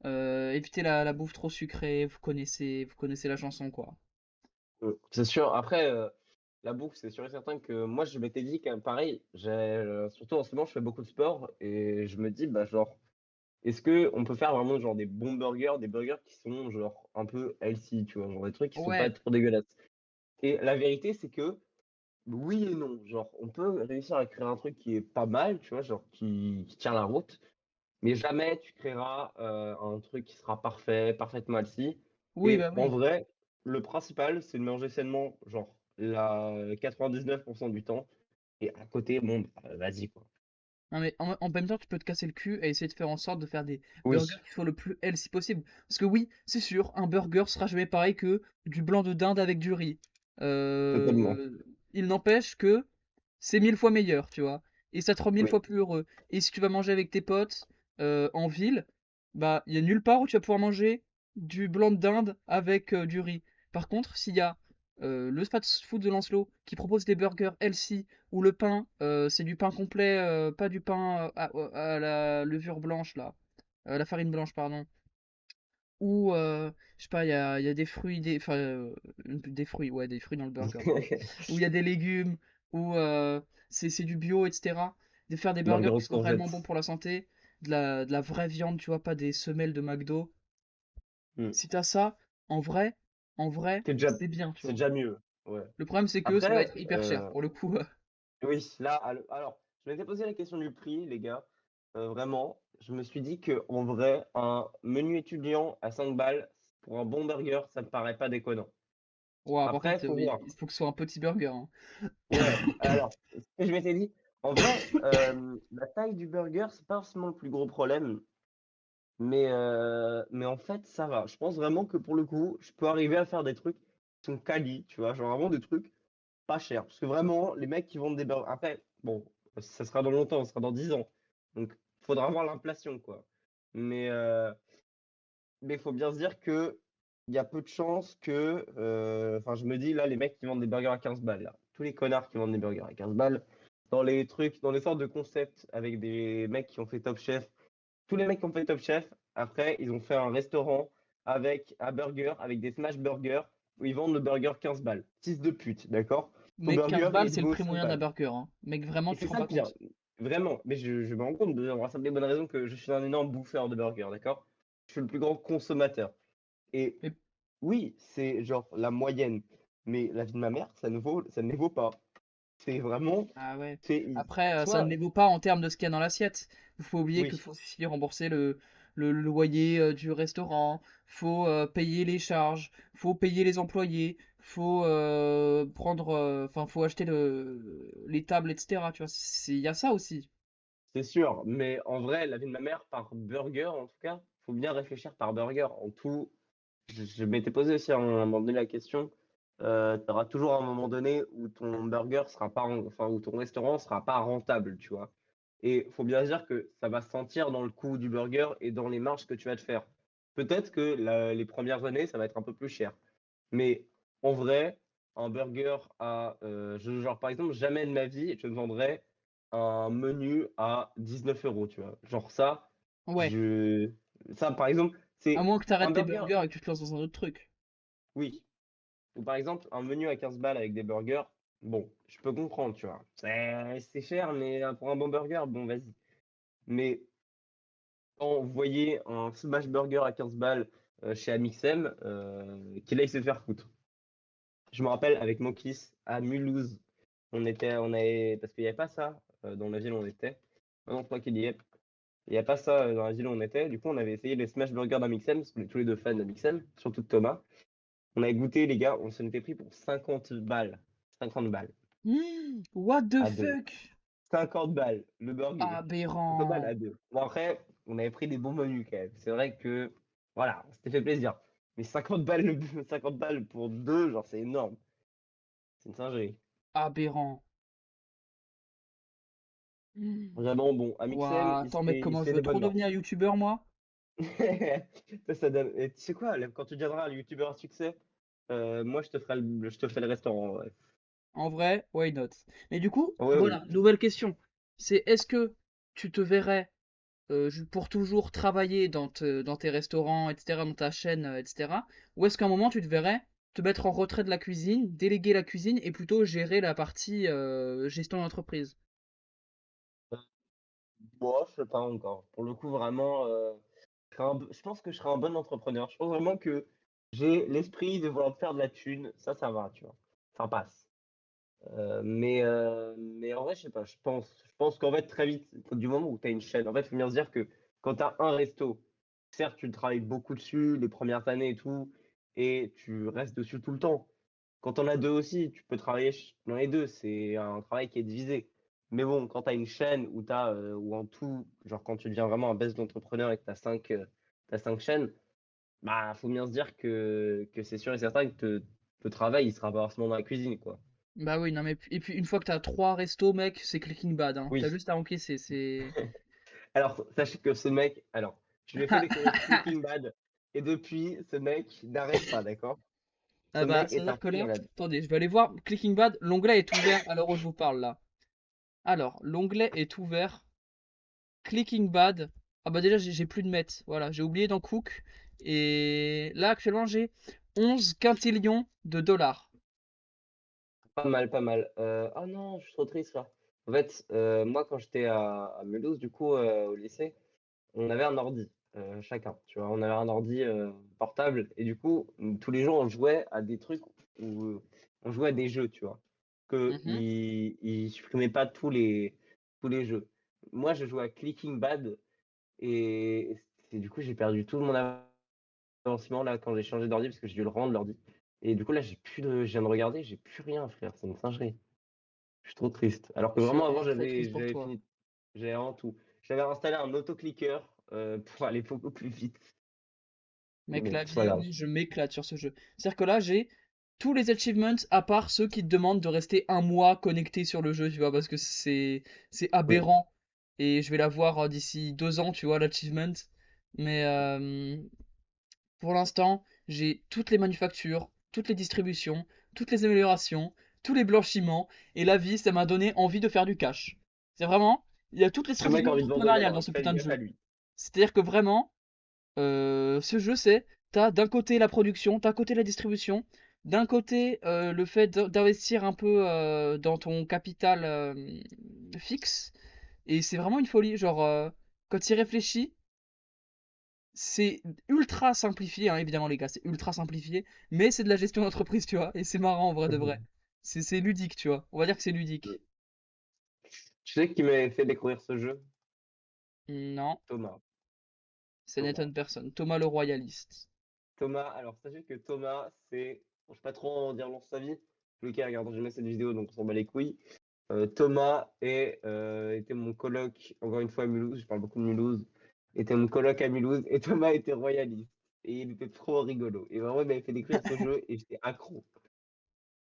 éviter la bouffe trop sucrée. Vous connaissez la chanson quoi. C'est sûr. Après, la bouffe, c'est sûr et certain que moi, je m'étais dit quand même pareil. Surtout en ce moment, je fais beaucoup de sport et je me dis, bah, genre, est-ce que on peut faire vraiment genre des bons burgers, des burgers qui sont genre un peu healthy, tu vois, genre des trucs qui sont pas Ouais, trop dégueulasses. Et la vérité, c'est que oui et non. Genre, on peut réussir à créer un truc qui est pas mal, tu vois, genre qui tient la route, mais jamais tu créeras un truc qui sera parfait, parfaitement healthy. oui Et bah en oui. vrai, le principal, c'est de manger sainement, genre la 99% du temps. Et à côté, bon, bah, vas-y quoi. Non mais en même temps, tu peux te casser le cul et essayer de faire en sorte de faire des burgers Oui, qui soient le plus healthy possible. Parce que oui, c'est sûr, un burger sera jamais pareil que du blanc de dinde avec du riz. totalement. Euh, il n'empêche que c'est 1000 fois meilleur, tu vois. Et ça te rend mille Oui, fois plus heureux. Et si tu vas manger avec tes potes en ville, bah il y a nulle part où tu vas pouvoir manger du blanc de dinde avec du riz. Par contre, s'il y a le fast food de Lancelot qui propose des burgers healthy ou le pain, c'est du pain complet, pas du pain à la levure blanche là, la farine blanche pardon. Ou je sais pas, il y a des fruits, enfin des fruits, ouais, des fruits dans le burger, pardon. Où il y a des légumes, où c'est du bio, etc. De faire des burgers burger qui aux sont réellement bons courgettes. pour la santé, de la vraie viande, tu vois, pas des semelles de McDo. Hmm. Si t'as ça, en vrai, C'est déjà, c'est bien, tu c'est vois. déjà mieux. Ouais. Le problème c'est que ça va Après, être hyper cher pour le coup. oui, là, alors, je m'étais posé la question du prix, les gars. Vraiment, je me suis dit que en vrai, un menu étudiant à 5 balles pour un bon burger, ça me paraît pas déconnant. Ouah, par Après, contre, faut voir. il faut que ce soit un petit burger, hein. Ouais, alors, ce que je m'étais dit, en vrai, la taille du burger, c'est pas forcément le plus gros problème, mais en fait, ça va. Je pense vraiment que pour le coup, je peux arriver à faire des trucs qui sont quali, tu vois, genre vraiment des trucs pas chers. Parce que vraiment, les mecs qui vendent des burgers, après, bon, ça sera dans longtemps, ça sera dans 10 ans. Donc, faudra voir l'inflation, quoi. Mais il faut bien se dire que il y a peu de chances que, enfin, je me dis, là, les mecs qui vendent des burgers à 15 balles, là, tous les connards qui vendent des burgers à 15 balles, dans les trucs, dans les sortes de concepts avec des mecs qui ont fait Top Chef, tous les mecs qui ont fait Top Chef, après, ils ont fait un restaurant avec un burger, avec des smash burgers, où ils vendent le burger 15 balles. Fils de pute, d'accord? Ton Mec, 15 burger, balles, il c'est le vaut prix 5 moyen d'un balles. burger, hein. Mec, vraiment, Et tu te c'est rends ça le pas pire, compte. vraiment. Mais je me rends compte, de la simple et bonne raison que je suis un énorme bouffeur de burgers, d'accord? Je suis le plus grand consommateur. Et Mais, oui, c'est genre la moyenne. Mais la vie de ma mère, ça ne les vaut pas. C'est vraiment, ah ouais. c'est Après, ça ne soit, les vaut pas en termes de ce qu'il y a dans l'assiette. Il faut oublier qu'il oui, faut aussi rembourser le loyer du restaurant, faut payer les charges, faut payer les employés, faut prendre, enfin, faut acheter les tables, etc. Tu vois, il y a ça aussi. c'est sûr. Mais en vrai, la vie de ma mère par burger, en tout cas, faut bien réfléchir par burger. En tout, je m'étais posé aussi à un moment donné la question. tu auras toujours un moment donné où ton burger sera pas, enfin, où ton restaurant sera pas rentable, tu vois. Et faut bien se dire que ça va se sentir dans le coût du burger et dans les marges que tu vas te faire. Peut-être que les premières années, ça va être un peu plus cher. Mais en vrai, un burger à, genre par exemple, jamais de ma vie, je ne vendrais un menu à 19 euros, tu vois. Genre Ouais, je, ça par exemple, à c'est moins que un t'arrêtes tes burger, burgers et que tu te lances dans un autre truc. oui. Ou par exemple, un menu à 15 balles avec des burgers, bon, je peux comprendre, tu vois. C'est cher, mais pour un bon burger, bon, vas-y. Mais quand vous voyez un smash burger à 15 balles chez Amixem, qu'il aille se faire foutre. Je me rappelle avec mon kiss à Mulhouse, on avait, parce qu'il n'y avait pas ça dans la ville où on était. Ah non, je crois qu'il y est. Il n'y a pas ça dans la ville où on était. Du coup, on avait essayé les smash burgers d'Amixem, parce qu'on est tous les deux fans d'Amixem, surtout de Thomas. On avait goûté, les gars, on s'en était pris pour 50 balles. 50 balles What the à deux. fuck? 50 balles le burger. 50 balles Aberrant. à deux. Bon, après, on avait pris des bons menus quand même. C'est vrai que, voilà, on s'était fait plaisir. Mais 50 balles, 50 balles pour deux, genre, c'est énorme. C'est une singerie. Aberrant. Hmm. Vraiment, bon, Amixem, Ouah, attends, mec, il comment se je fait veux des trop bonnes marques. devenir youtubeur, moi? Ça donne... Et tu sais quoi, là, quand tu deviendras un youtubeur à succès, moi, je te fais le restaurant. Ouais, En vrai, why not? Mais du coup, ouais, oui. voilà, nouvelle question. C'est est-ce que tu te verrais pour toujours travailler dans tes restaurants, etc., dans ta chaîne, etc., ou est-ce qu'à un moment tu te verrais te mettre en retrait de la cuisine, déléguer la cuisine et plutôt gérer la partie gestion d'entreprise? Bon, je sais pas encore. Pour le coup, vraiment, je pense que je serai un bon entrepreneur. Je pense vraiment que j'ai l'esprit de vouloir faire de la thune. Ça va, tu vois. Ça passe. Mais en vrai, je sais pas. Je pense qu'en fait, très vite, du moment où tu as une chaîne, en fait, il faut bien se dire que quand tu as un resto, certes, tu travailles beaucoup dessus les premières années et tout, et tu restes dessus tout le temps. Quand on a deux aussi, tu peux travailler dans les deux. C'est un travail qui est divisé. Mais bon, quand tu as une chaîne où ou en tout, genre quand tu deviens vraiment un best d'entrepreneur et que tu as t'as cinq chaînes, bah, faut bien se dire que c'est sûr et certain que le travail, il sera pas forcément dans la cuisine, quoi. Bah oui, non mais et puis une fois que t'as trois restos, mec, c'est clicking bad, hein. T'as Oui. juste à encaisser, c'est. Alors, sachez que ce mec, alors, je lui ai fait découvrir Clicking Bad, et depuis, ce mec n'arrête pas, d'accord? Ce Ah bah, mec ça veut est un dire que fou là, malade. attendez, je vais aller voir Clicking Bad. L'onglet est ouvert à l'heure où je vous parle là. Alors, l'onglet est ouvert. Clicking Bad. Ah bah déjà, j'ai plus de mètres. Voilà, j'ai oublié d'en cook. Et là, actuellement, j'ai 11 quintillions de dollars. Pas mal, pas mal. Oh non, je suis trop triste là. En fait, moi, quand j'étais à Mulhouse, du coup, au lycée, on avait un ordi, chacun, tu vois. On avait un ordi portable, et du coup, tous les jours, on jouait à des trucs où on jouait à des jeux, tu vois. Que Mhm. ils supprimaient pas tous les jeux. Moi, je jouais à Clicking Bad, et du coup, j'ai perdu tout mon avancement là quand j'ai changé d'ordi parce que j'ai dû le rendre l'ordi. Et du coup, là, je viens de regarder, j'ai plus rien, frère. C'est une singerie. Je suis trop triste. Alors que Je suis vraiment, avant, vraiment très triste pour j'avais toi. fini, j'avais vraiment tout. J'avais installé un autoclicker pour aller beaucoup plus vite. Mais Mec, bon, la c'est pas vie, grave. moi, je m'éclate sur ce jeu. C'est-à-dire que là, j'ai tous les achievements à part ceux qui te demandent de rester un mois connecté sur le jeu, tu vois, parce que c'est Oui. aberrant. Et je vais l'avoir d'ici 2 ans, tu vois, l'achievement. Mais pour l'instant, j'ai toutes les manufactures, toutes les distributions, toutes les améliorations, tous les blanchiments, et la vie, ça m'a donné envie de faire du cash. C'est vraiment, il y a toutes les Ce mec stratégies a envie de vendre de entrepreneuriales l'herbe, dans hein. ce putain de Faites gaffe à jeu. lui. C'est-à-dire que vraiment, ce jeu, c'est, t'as d'un côté la production, d'un côté la distribution, d'un côté le fait d'investir un peu dans ton capital fixe, et c'est vraiment une folie. Genre, quand tu y réfléchis, c'est ultra simplifié, hein, évidemment les gars, c'est ultra simplifié, mais c'est de la gestion d'entreprise, tu vois, et c'est marrant en vrai de vrai. C'est ludique, tu vois. On va dire que c'est ludique. Tu sais qui m'avait fait découvrir ce jeu? Non, Thomas. c'est Thomas. Nathan Person, Thomas le Royaliste. Thomas, alors sachez que Thomas, je sais pas trop en dire long sa vie. Le cas regarde jamais cette vidéo, donc on s'en bat les couilles. Était mon coloc, encore une fois à Mulhouse, je parle beaucoup de Mulhouse, était mon coloc à Mulhouse, et Thomas était royaliste. Et il était trop rigolo. Et vraiment, il m'avait fait découvrir ce jeu, et j'étais accro.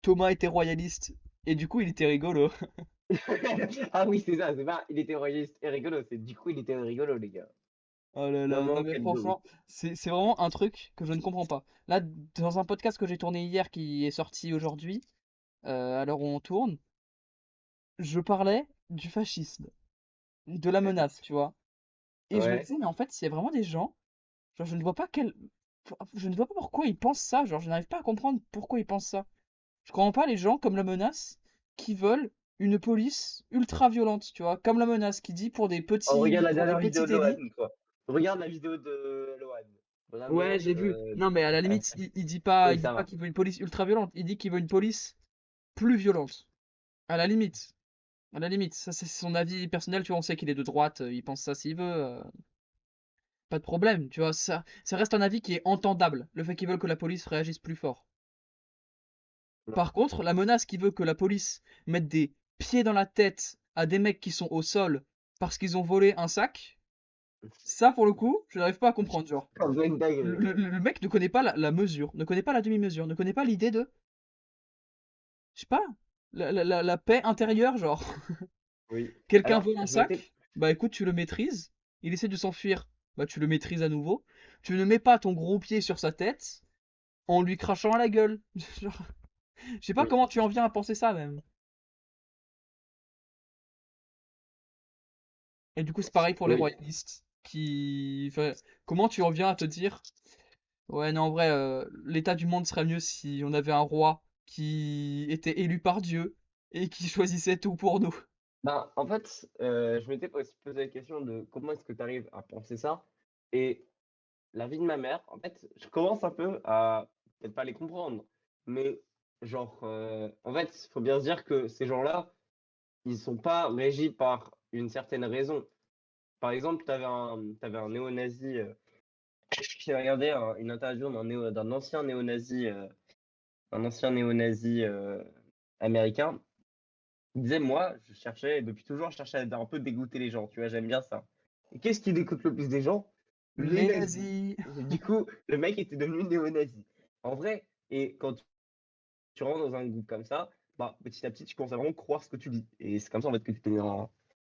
Thomas était royaliste. Et du coup, il était rigolo. Ah oui, c'est ça, c'est pas il était royaliste et rigolo, c'est du coup il était rigolo, les gars. Oh là là, non Vraiment, mais quel dos. franchement, c'est vraiment un truc que je ne comprends pas. Là, dans un podcast que j'ai tourné hier qui est sorti aujourd'hui, à l'heure où on tourne, je parlais du fascisme, de la menace, tu vois. Et je me Ouais. disais, mais en fait, il y a vraiment des gens, genre, je ne vois pas pourquoi ils pensent ça, genre, je n'arrive pas à comprendre pourquoi ils pensent ça. Je comprends pas les gens comme la menace qui veulent une police ultra violente, tu vois, comme la menace qui dit Oh, regarde la pour des dernière petits vidéo de délits. Lohan, quoi. Regarde la vidéo de Lohan. Ouais, Vraiment, j'ai vu. Non, mais à la limite, oui, il dit ça pas va. qu'il veut une police ultra violente, il dit qu'il veut une police plus violente. À la limite. À la limite, ça c'est son avis personnel, tu vois, on sait qu'il est de droite, il pense ça s'il veut, pas de problème, tu vois, ça reste un avis qui est entendable, le fait qu'ils veulent que la police réagisse plus fort. Par contre, la menace qui veut que la police mette des pieds dans la tête à des mecs qui sont au sol parce qu'ils ont volé un sac, ça pour le coup, je n'arrive pas à comprendre, genre. Quand même une dinguerie. Le mec ne connaît pas la mesure, ne connaît pas la demi-mesure, ne connaît pas l'idée de, je sais pas, la paix intérieure, genre. Oui. Quelqu'un Alors, vole un je m'étais. sac, bah écoute, tu le maîtrises. Il essaie de s'enfuir, bah tu le maîtrises à nouveau. Tu ne mets pas ton gros pied sur sa tête en lui crachant à la gueule. Genre, je sais pas Oui. comment tu en viens à penser ça même. Et du coup, c'est pareil pour les Oui. royalistes qui. Enfin, comment tu en viens à te dire, ouais, non, en vrai, l'état du monde serait mieux si on avait un roi qui était élu par Dieu et qui choisissait tout pour nous. Ben, en fait, je m'étais aussi posé la question de comment est-ce que tu arrives à penser ça? Et la vie de ma mère, en fait, je commence un peu à peut-être pas les comprendre, mais genre, en fait, il faut bien se dire que ces gens-là, ils sont pas régis par une certaine raison. Par exemple, t'avais un néo-nazi, j'ai regardé une interview d'un ancien néo-nazi américain. Il disait, moi, je cherchais, depuis toujours, je cherchais à un peu dégoûter les gens, tu vois, j'aime bien ça. Et qu'est-ce qui dégoûte le plus des gens? Les Les nazis. nazis. Et du coup, le mec était devenu néo-nazi. En vrai, et quand tu rentres dans un groupe comme ça, bah, petit à petit, tu commences à vraiment croire ce que tu dis. Et c'est comme ça, en fait, que tu deviens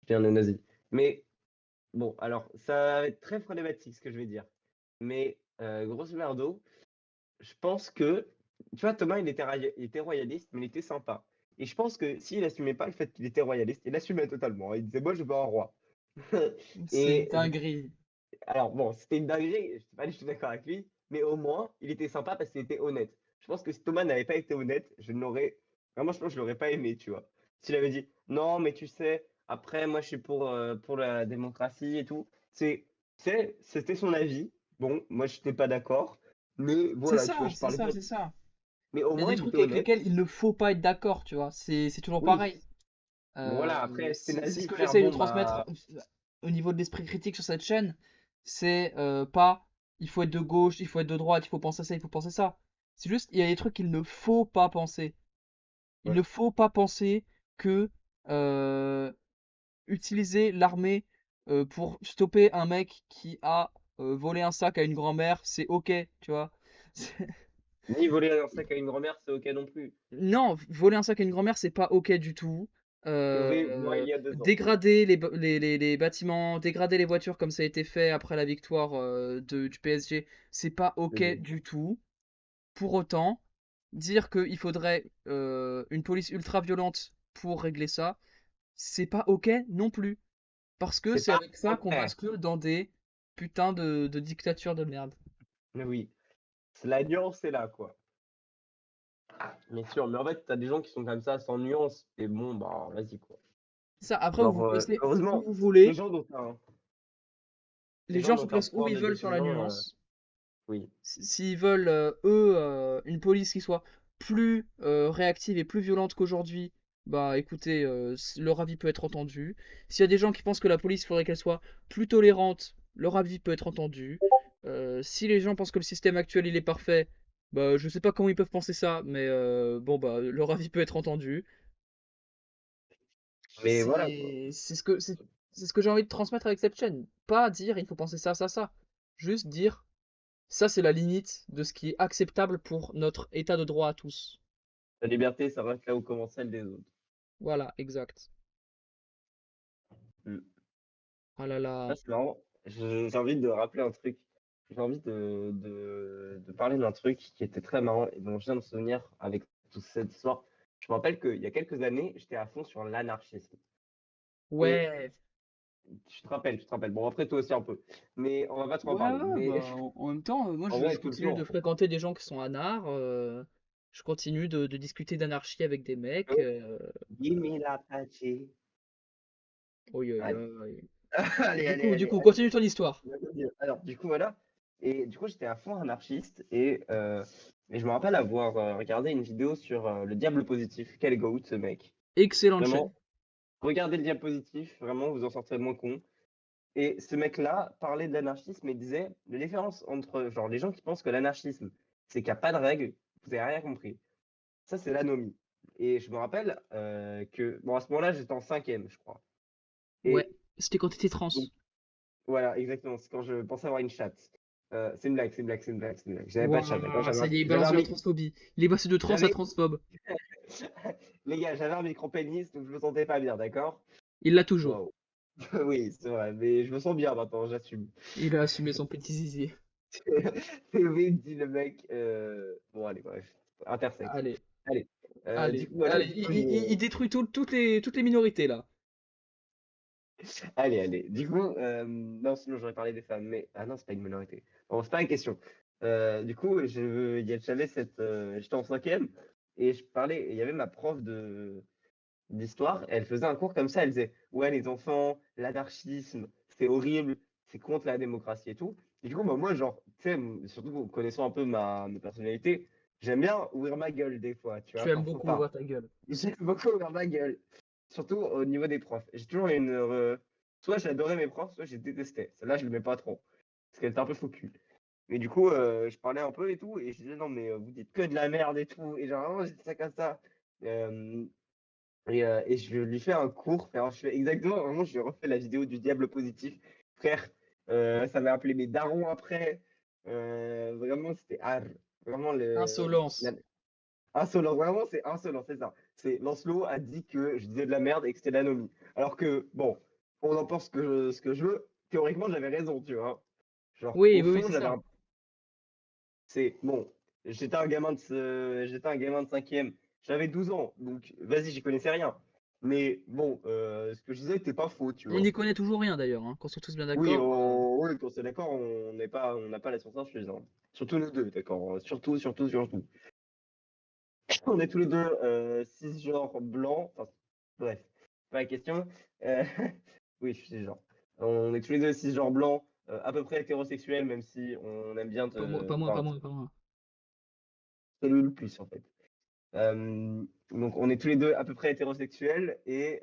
néo-nazi. Mais bon, alors, ça va être très problématique, ce que je vais dire. Mais grosso merdo, je pense que, tu vois, Thomas, il était royaliste, mais il était sympa. Et je pense que s'il assumait pas le fait qu'il était royaliste, il assumait totalement. Il disait, moi, je veux un roi. C'est une Et dinguerie. alors, bon, c'était une dinguerie, je suis pas du tout d'accord avec lui, mais au moins, il était sympa parce qu'il était honnête. Je pense que si Thomas n'avait pas été honnête, je n'aurais, vraiment, je pense que je l'aurais pas aimé, tu vois. S'il avait dit, non, mais tu sais, après, moi, je suis pour la démocratie et tout. C'était son avis. Bon, moi, je n'étais pas d'accord. Mais C'est voilà, tu vois, ça, je c'est parlais ça, pas. c'est ça. Mais au Il y a moins, des il était trucs avec honnête. lesquels il ne faut pas être d'accord, tu vois. C'est toujours Oui. pareil. Bon, voilà, après, c'était C'est ce nazi, que frère. j'essaye de Bon, transmettre bah, au niveau de l'esprit critique sur cette chaîne. C'est pas il faut être de gauche, il faut être de droite, il faut penser ça, il faut penser ça. C'est juste, il y a des trucs qu'il ne faut pas penser. Il ouais. ne faut pas penser que euh, utiliser l'armée pour stopper un mec qui a volé un sac à une grand-mère, c'est ok, tu vois. Ni voler un sac à une grand-mère, c'est ok non plus. Non, voler un sac à une grand-mère, c'est pas ok du tout. Sauvé, moi, il y a 2 ans. Dégrader les bâtiments, dégrader les voitures comme ça a été fait après la victoire du PSG, c'est pas ok du tout. Pour autant, dire qu'il faudrait une police ultra violente pour régler ça, c'est pas ok non plus. Parce que C'est c'est pas avec ça qu'on ok. bascule dans des putains de dictatures de merde. Mais oui, la nuance est là, quoi. Bien sûr, mais en fait, t'as des gens qui sont comme ça, sans nuance, et bon, bah, vas-y, quoi. Ça, après, vous Genre, vous placez où heureusement, vous les voulez. gens dont t'as les Les gens gens se dont un placent où pouvoir ils de veulent sur la décision, nuance. oui. S'ils veulent, eux, une police qui soit plus réactive et plus violente qu'aujourd'hui, bah écoutez, leur avis peut être entendu. S'il y a des gens qui pensent que la police, il faudrait qu'elle soit plus tolérante, leur avis peut être entendu. Si les gens pensent que le système actuel, il est parfait, bah je sais pas comment ils peuvent penser ça, mais bon, bah leur avis peut être entendu. Mais voilà, quoi. C'est ce que j'ai envie de transmettre avec cette chaîne. Pas dire il faut penser ça, ça, ça. Juste dire ça, c'est la limite de ce qui est acceptable pour notre état de droit à tous. La liberté s'arrête là où commence celle des autres. Voilà, exact. Mm. Ah là Ah, là. c'est marrant. J'ai envie de rappeler un truc. J'ai envie de parler d'un truc qui était très marrant et dont je viens de me souvenir avec toute cette histoire. Je me rappelle qu'il y a quelques années, j'étais à fond sur l'anarchisme. Et Ouais. tu te rappelles. Bon, après, toi aussi un peu. Mais on va pas trop en Ouais, parler. ouais, Mais bah, en même temps, moi en je vrai, tout le continue de temps. fréquenter des gens qui sont anards, je continue de discuter d'anarchie avec des mecs. Oh, Gimme l'Apache. Oi, oi, Allez, oi. allez, Du allez, coup, du allez, coup, allez. continue ton histoire. Alors, du coup, voilà. Et du coup, j'étais à fond anarchiste et je me rappelle avoir regardé une vidéo sur le diable positif. Quel goat, ce mec. Excellente chaîne. Vraiment, regardez le diable positif, vraiment, vous en sortirez moins con. Et ce mec-là parlait de l'anarchisme et disait la différence entre genre les gens qui pensent que l'anarchisme, c'est qu'il n'y a pas de règles, vous avez rien compris. Ça, c'est l'anomie. Et je me rappelle que, bon, à ce moment-là, j'étais en cinquième, je crois. Ouais, Et c'était quand t'étais trans. donc, voilà, exactement, c'est quand je pensais avoir une chatte. C'est une blague, c'est une blague, c'est une blague, c'est une blague. J'avais pas de chatte, d'accord? Waouh, ça y est, il J'avais balance un de la micro. transphobie. Il est passé de trans à J'avais, transphobe. les gars, j'avais un micro-pénis, donc je me sentais pas bien, d'accord? Il l'a toujours. Wow. Oui, c'est vrai, mais je me sens bien maintenant, j'assume. Il a assumé son petit zizi. PV dit le mec. Bon, allez, bref. Intersexe. Allez, Allez. Du allez, coup, voilà. allez, Du coup, il détruit toutes les minorités là. allez, allez. Du coup, non, sinon j'aurais parlé des femmes. Mais, ah non, c'est pas une minorité. Bon, c'est pas la question. Du coup, j'avais j'étais en cinquième et je parlais. Il y avait ma prof d'histoire. Elle faisait un cours comme ça. Elle disait, ouais, les enfants, l'anarchisme, c'est horrible, c'est contre la démocratie et tout. Et du coup, bah, moi, genre, tu sais, surtout connaissant un peu ma personnalité, j'aime bien ouvrir ma gueule des fois, tu vois, Tu aimes quand faut beaucoup pas. ouvrir ta gueule. J'aime beaucoup ouvrir ma gueule, surtout au niveau des profs. J'ai toujours soit j'adorais mes profs, soit je les détestais. Celle-là, je ne l'aimais pas trop, parce qu'elle était un peu faux cul. Mais du coup, je parlais un peu et tout, et je disais, non, mais vous dites que de la merde et tout. Et genre, vraiment, j'étais ça comme ça. Euh, et je lui fais un cours. Alors, je fais exactement, vraiment, je lui refais la vidéo du diable positif. Frère, ça m'a appelé mes darons après. Vraiment, c'était vraiment Insolence. insolent. Vraiment, c'est insolent, c'est ça. C'est Lancelot a dit que je disais de la merde et que c'était de l'anomie. Alors que, bon, on en pense ce que je veux. Théoriquement, j'avais raison, tu vois. Genre, Oui, au oui, oui, fond, c'est ça. c'est bon. J'étais un gamin de cinquième. J'avais 12 ans, donc vas-y, j'y connaissais rien. Mais bon, ce que je disais n'était pas faux, tu On vois. n'y connaît toujours rien d'ailleurs, hein, qu'on soit tous bien Oui, d'accord. oui, quand c'est d'accord, on n'a pas la science infuse, hein. Surtout nous deux, d'accord. Surtout, surtout, surtout. On est tous les deux cisgenres blancs. Enfin, bref, pas la question. Euh, oui, je suis cisgenre. On est tous les deux cisgenres blancs, à peu près hétérosexuels, même si on aime bien Pas moi, pas te. moi, pas Enfin, moi, pas moi. c'est le plus en fait. Donc on est tous les deux à peu près hétérosexuels et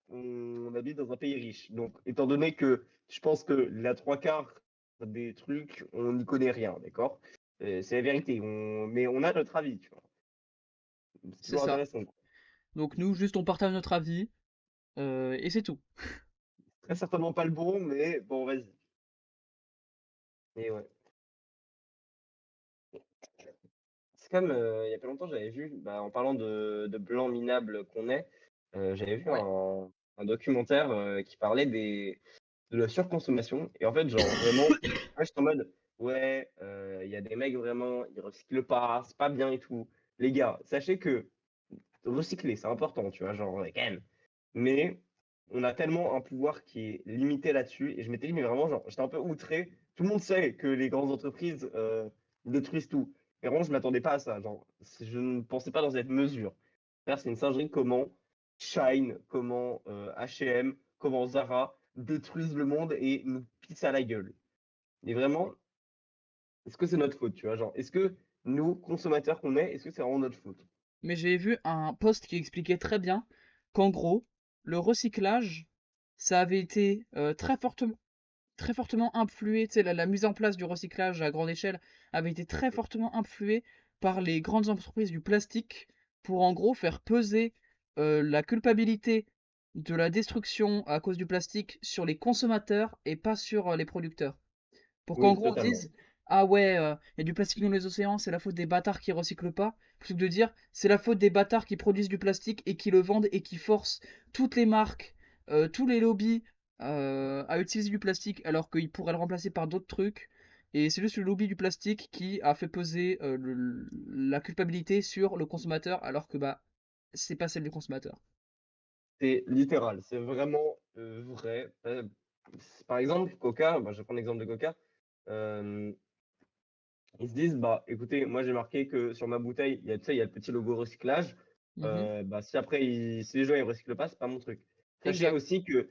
on habite dans un pays riche. Donc étant donné que je pense que la trois quarts des trucs, on n'y connaît rien, d'accord? C'est la vérité. Mais on a notre avis, tu vois. C'est C'est toujours ça. intéressant. Donc nous, juste on partage notre avis, et c'est tout. Très certainement pas le bon, mais bon, vas-y. Et ouais. C'est comme il y a pas longtemps, j'avais vu, bah, en parlant de blanc minable qu'on est, j'avais vu Ouais. un documentaire qui parlait de la surconsommation. Et en fait, genre, vraiment, moi, j'étais en mode, ouais, il y a des mecs vraiment, ils recyclent pas, c'est pas bien et tout. Les gars, sachez que recycler, c'est important, tu vois, genre, ouais, quand même. Mais on a tellement un pouvoir qui est limité là-dessus. Et je m'étais dit, mais vraiment, genre, j'étais un peu outré. Tout le monde sait que les grandes entreprises détruisent tout. Et vraiment, je m'attendais pas à ça. Genre, je ne pensais pas dans cette mesure. C'est une singerie comment Shine, comment H&M, comment Zara détruisent le monde et nous pissent à la gueule. Et vraiment, est-ce que c'est notre faute, tu vois? Genre, est-ce que nous, consommateurs qu'on est, est-ce que c'est vraiment notre faute? Mais j'ai vu un post qui expliquait très bien qu'en gros, le recyclage, ça avait été très fortement influé, tu sais, la mise en place du recyclage à grande échelle avait été très fortement influée par les grandes entreprises du plastique pour en gros faire peser la culpabilité de la destruction à cause du plastique sur les consommateurs et pas sur les producteurs. Pour qu'en Oui, gros on totalement. dise, ah ouais, il y a du plastique dans les océans, c'est la faute des bâtards qui recyclent pas, plutôt que de dire c'est la faute des bâtards qui produisent du plastique et qui le vendent et qui forcent toutes les marques, tous les lobbies à utiliser du plastique alors qu'ils pourraient le remplacer par d'autres trucs. Et c'est juste le lobby du plastique qui a fait peser la culpabilité sur le consommateur alors que bah c'est pas celle du consommateur. C'est littéral, c'est vraiment vrai. Par exemple, Coca, bah, je vais prendre l'exemple de Coca. euh, Ils se disent, bah écoutez, moi j'ai marqué que sur ma bouteille, il y a, tu sais, il y a le petit logo recyclage. Mhm. Bah, si après, si les gens ils recyclent pas, c'est pas mon truc. Sachez Exact. aussi que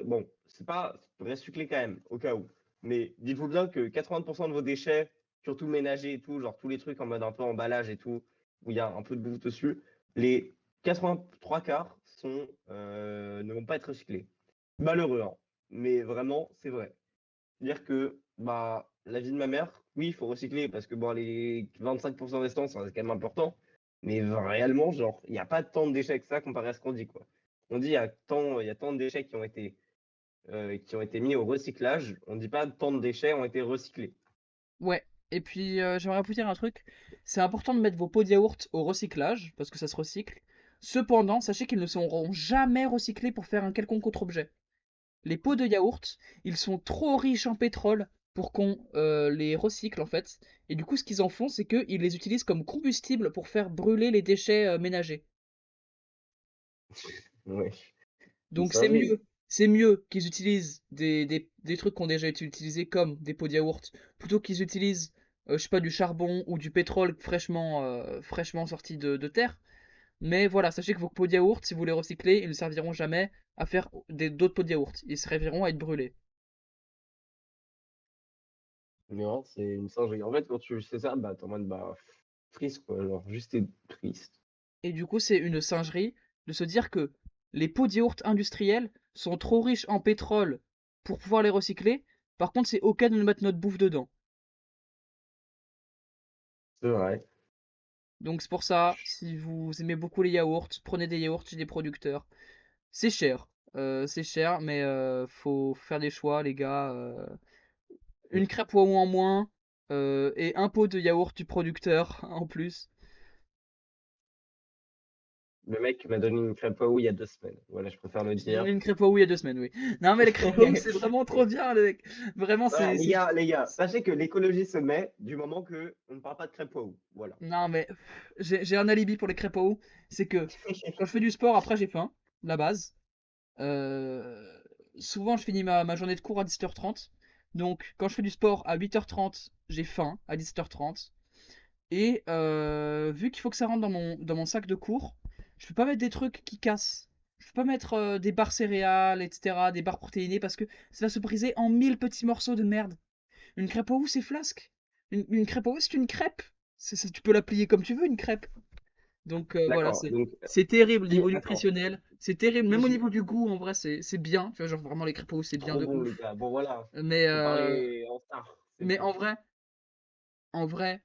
bon, c'est pas recycler quand même, au cas où. Mais dites-vous bien que 80% de vos déchets, surtout ménagers et tout, genre tous les trucs en mode un peu emballage et tout, où il y a un peu de bouffe dessus, les 83 quarts ne vont pas être recyclés. Malheureux, hein. Mais vraiment, c'est vrai. C'est-à-dire que bah, la vie de ma mère, oui, il faut recycler parce que bon, les 25% restants, ça reste quand même important. Mais réellement, genre, il n'y a pas tant de déchets que ça comparé à ce qu'on dit, quoi. On dit il y a tant de déchets qui ont été mis au recyclage. On ne dit pas tant de déchets ont été recyclés. Ouais. Et puis j'aimerais vous dire un truc, c'est important de mettre vos pots de yaourt au recyclage parce que ça se recycle. Cependant, sachez qu'ils ne seront jamais recyclés pour faire un quelconque autre objet. Les pots de yaourt, ils sont trop riches en pétrole pour qu'on les recycle en fait. Et du coup, ce qu'ils en font, c'est qu'ils les utilisent comme combustible pour faire brûler les déchets ménagers. Ouais, une Donc singerie. c'est mieux qu'ils utilisent des trucs qui ont déjà été utilisés comme des pots de yaourt, plutôt qu'ils utilisent, je sais pas, du charbon ou du pétrole fraîchement sorti de terre. Mais voilà, sachez que vos pots de yaourt, si vous les recyclez, ils ne serviront jamais à faire d'autres pots de yaourt. Ils serviront à être brûlés. Mais non, c'est une singerie. En fait, quand tu sais ça, bah, t'es en mode, bah, triste, quoi. Genre, juste t'es triste. Et du coup, c'est une singerie de se dire que les pots de yaourt industriels sont trop riches en pétrole pour pouvoir les recycler. Par contre, c'est ok de nous mettre notre bouffe dedans. C'est vrai. Donc c'est pour ça, si vous aimez beaucoup les yaourts, prenez des yaourts chez des producteurs. C'est cher, mais faut faire des choix, les gars. Une crêpe Waouh en moins et un pot de yaourt du producteur en plus. Le mec m'a donné une crêpe Waouh il y a 2 semaines. Voilà, je préfère le Je t'ai donné dire. une crêpe Waouh il y a 2 semaines, oui. Non, mais les crêpes Waouh, c'est vraiment trop bien, les mecs. Vraiment, Voilà, les gars, sachez que l'écologie se met du moment que on ne parle pas de crêpe Waouh. Voilà. Non, mais j'ai un alibi pour les crêpes Waouh. C'est que quand je fais du sport, après j'ai faim, la base. Euh, Souvent, je finis ma journée de cours à 17h30. Donc, quand je fais du sport à 8h30, j'ai faim à 17h30. Et vu qu'il faut que ça rentre dans mon sac de cours, je peux pas mettre des trucs qui cassent. Je peux pas mettre des barres céréales, etc., des barres protéinées, parce que ça va se briser en 1000 petits morceaux de merde. Une crêpe au c'est flasque. Une crêpe au c'est une crêpe. Tu peux la plier comme tu veux, une crêpe. Donc voilà, D'accord. c'est Donc, c'est terrible au niveau attends. nutritionnel. C'est terrible, Si même au je- niveau du goût, en vrai, c'est bien. Tu vois, genre vraiment, les crêpes au c'est bien Trop de bon, les ouf. gars. Bon, voilà. Mais, Faut euh, parler en star. C'est mais bon. en vrai,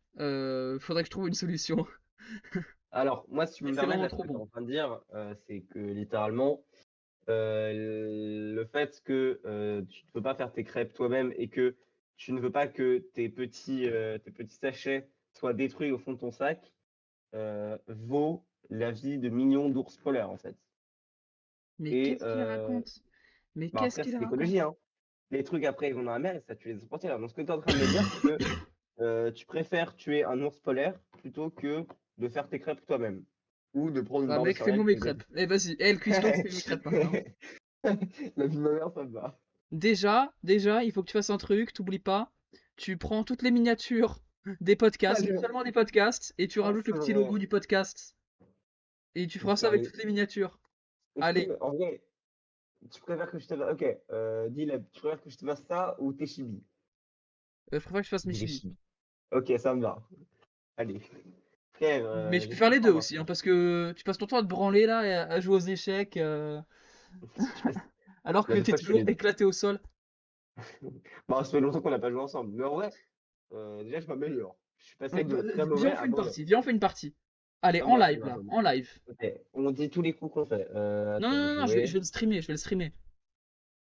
faudrait que je trouve une solution. Alors, moi, si tu Mais me c'est permets, vraiment là, ce trop que tu es bon. en train de dire, c'est que littéralement, le fait que tu ne peux pas faire tes crêpes toi-même et que tu ne veux pas que tes petits sachets soient détruits au fond de ton sac, vaut la vie de millions d'ours polaires, en fait. Mais Et qu'est-ce qu'il raconte? Mais bah qu'est-ce après, qu'il c'est l'écologie, raconte? hein. Les trucs après, ils vont dans la mer et ça tue les ours polaires. Donc, ce que tu es en train de me dire, c'est que tu préfères tuer un ours polaire plutôt que de faire tes crêpes toi-même. Ou de prendre une Bah barre de mec, fais-moi céréales mes que crêpes. Eh vas-y, eh le cuistot, fais mes crêpes maintenant. La vie de ma mère, ça me va. Déjà, il faut que tu fasses un truc, t'oublies pas. Tu prends toutes les miniatures des podcasts, mais Allez, seulement des podcasts, et tu ah, rajoutes le c'est petit logo vrai. du podcast. Et tu feras ça Putain, avec mais toutes les miniatures. est-ce Allez, que, en vrai, tu préfères que je te fasse. Ok, dis-le, tu préfères que je te fasse ça ou tes chibis? je préfère que je fasse mes Dis les chibis. chibis. Ok, ça me va. Allez. Frère, Mais tu peux j'ai faire trop les deux faim aussi, hein, maintenant. parce que tu passes ton temps à te branler là, et à jouer aux échecs, Je passe- alors La que dernière t'es fois, je fais toujours les deux. éclaté au sol. Bon, ça fait longtemps qu'on n'a pas joué ensemble. Mais en vrai, déjà, je m'ameillore. Je suis passé de très Viens, mauvais on fait à une mauvais. partie. Viens, on fait une partie. Allez, Ça me en va, ça me live va, là, ça me va. en live. Ok, on dit tous les coups qu'on fait. Non, non, Attends, non, non, je vais jouer. le streamer, je vais le streamer.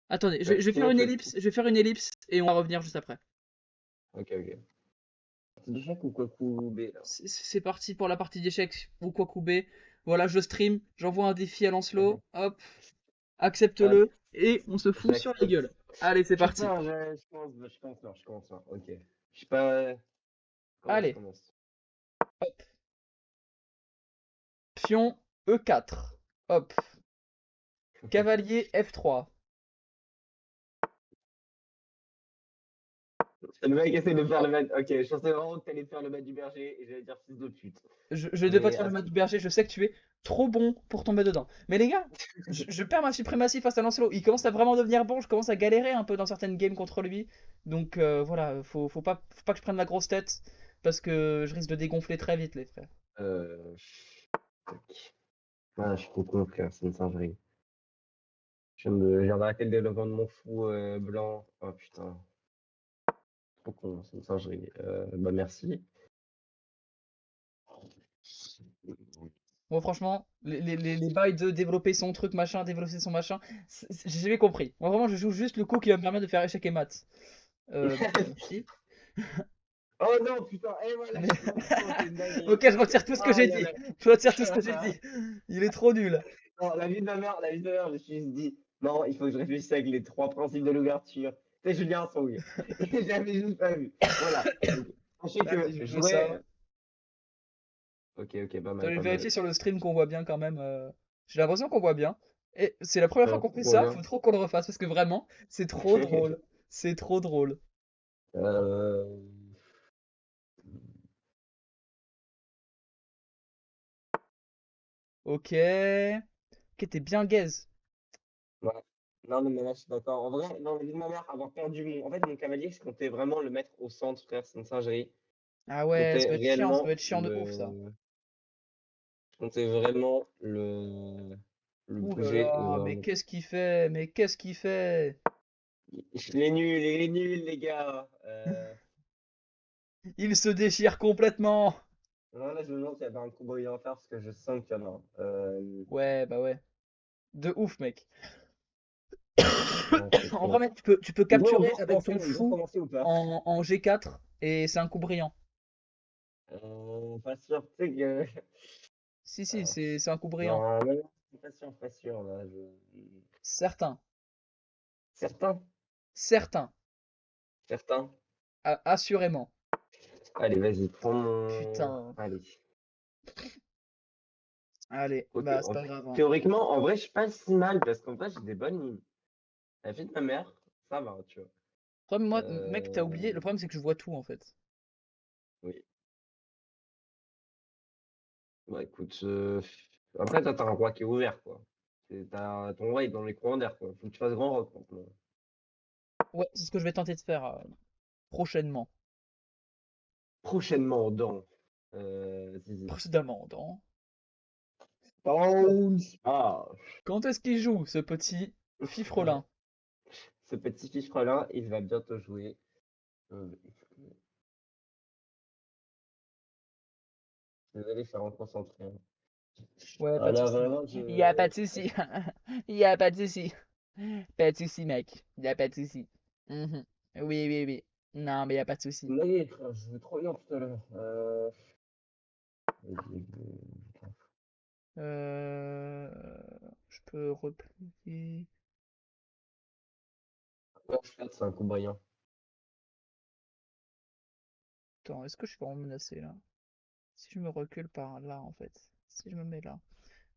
Attendez, je vais faire Sinon, une ellipse, je vais faire une ellipse et on va revenir juste après. Ok, ok. C'est d'échecs ou quoi B là? C'est parti pour la partie d'échecs ou quoi couper. Voilà, je stream, j'envoie un défi à Lancelot, hop, Hop, accepte-le, et on se fout sur la j'accepte. gueule. Allez, c'est parti. Putain, je commence là. Ok. Je sais pas comment je Allez, commence. hop, pion E4, hop, cavalier F3. Le mec essaie de faire le maître. Ok, je pensais vraiment que t'allais faire le maître du berger et j'allais dire fils de pute. Je ne vais pas te Mais faire le match du berger, je sais que tu es trop bon pour tomber dedans. Mais les gars, je perds ma suprématie face à Lancelot. Il commence à vraiment devenir bon, je commence à galérer un peu dans certaines games contre lui. Donc voilà, faut pas que je prenne la grosse tête, parce que je risque de dégonfler très vite, les frères. euh... tac. Ah, je suis trop con, frère, c'est une singerie. Je viens d'arrêter le développement de mon fou blanc. Oh putain, trop con, c'est une singerie. Bah merci. Bon, franchement, les bails de développer son truc, machin, développer son machin, j'ai jamais compris. Moi, vraiment, je joue juste le coup qui va me permettre de faire échec et maths. Merci. Oh non, putain, et voilà, Mais... je suis trop, c'est une dinguerie. Ok, je retire tout ce que Oh j'ai là dit. là. Je retire tout ce que j'ai dit. Il est trop nul. Non, la vie de ma mère, je me suis juste dit, non, il faut que je réfléchisse avec les trois principes de l'ouverture. C'est Julien Song. Et j'avais juste pas vu. Voilà. Donc, sachez que Vas-y, je veux ça. jouer. Ok, ok, pas Je mal, vais pas vérifier mal. sur le stream qu'on voit bien quand même. J'ai l'impression qu'on voit bien. Et c'est la première fois qu'on fait Trop ça. bien. Faut trop qu'on le refasse parce que vraiment, c'est trop drôle. C'est trop drôle. Euh, Ok. Ok, t'es bien gaze. ouais. Non, mais là, je suis d'accord. En vrai, dans la vie de ma mère, avoir perdu mon. En fait, mon cavalier, je comptais vraiment le mettre au centre, frère, c'est une singerie. Ah Je ouais, comptais ça doit réellement être chiant de ouf ça. Je comptais vraiment le Ouh là bouger. là, mais qu'est-ce qu'il fait? Mais qu'est-ce qu'il fait? Il est nul, les gars. Il se déchire complètement. Non, là, je me demande s'il y avait un coup brillant à faire parce que je sens qu'il y en a un. Ouais, bah ouais. De ouf, mec. Non, c'est En trop. vrai, mec, tu peux capturer avec ton On doit fou recommencer ou pas? en G4 et c'est un coup brillant. Pas sûr, tu sais que. Si, si, Euh, c'est un coup brillant. non, non, non, pas sûr, là. Certain. Certain, Certain. certain. Assurément. Allez, vas-y, prends mon. Putain. Allez. Allez, Ok, bah c'est pas grave, hein. théoriquement, en vrai, je suis pas si mal parce qu'en fait, j'ai des bonnes lignes. La vie de ma mère, ça va, tu vois. Le problème, moi, mec, t'as oublié. Euh, Le problème, c'est que je vois tout en fait. Oui. Bah écoute, après, toi, t'as un roi qui est ouvert, quoi. Ton roi est dans les courants d'air, quoi. Faut que tu fasses grand rock maintenant. Ouais, c'est ce que je vais tenter de faire prochainement. Prochainement dans Zizi. Précédemment, dans. Bounce. Ah, Quand est-ce qu'il joue, ce petit fifrelin? ce petit fifre-là, il va bientôt jouer. Euh, Désolé, je suis vraiment concentré, hein. Ouais, pas Ah de là, souci. vraiment, Il y a pas de souci. Il y a pas de souci. Pas de souci, mec. Il y a pas de souci. Mhm. Oui, oui, oui. Non, mais il y a pas de souci. Mais frère, je vais trop bien tout à l'heure. Euh... Je peux replier. C'est un coup brillant. Attends, est-ce que je suis vraiment menacé là? Si je me recule par là, en fait. Si je me mets là.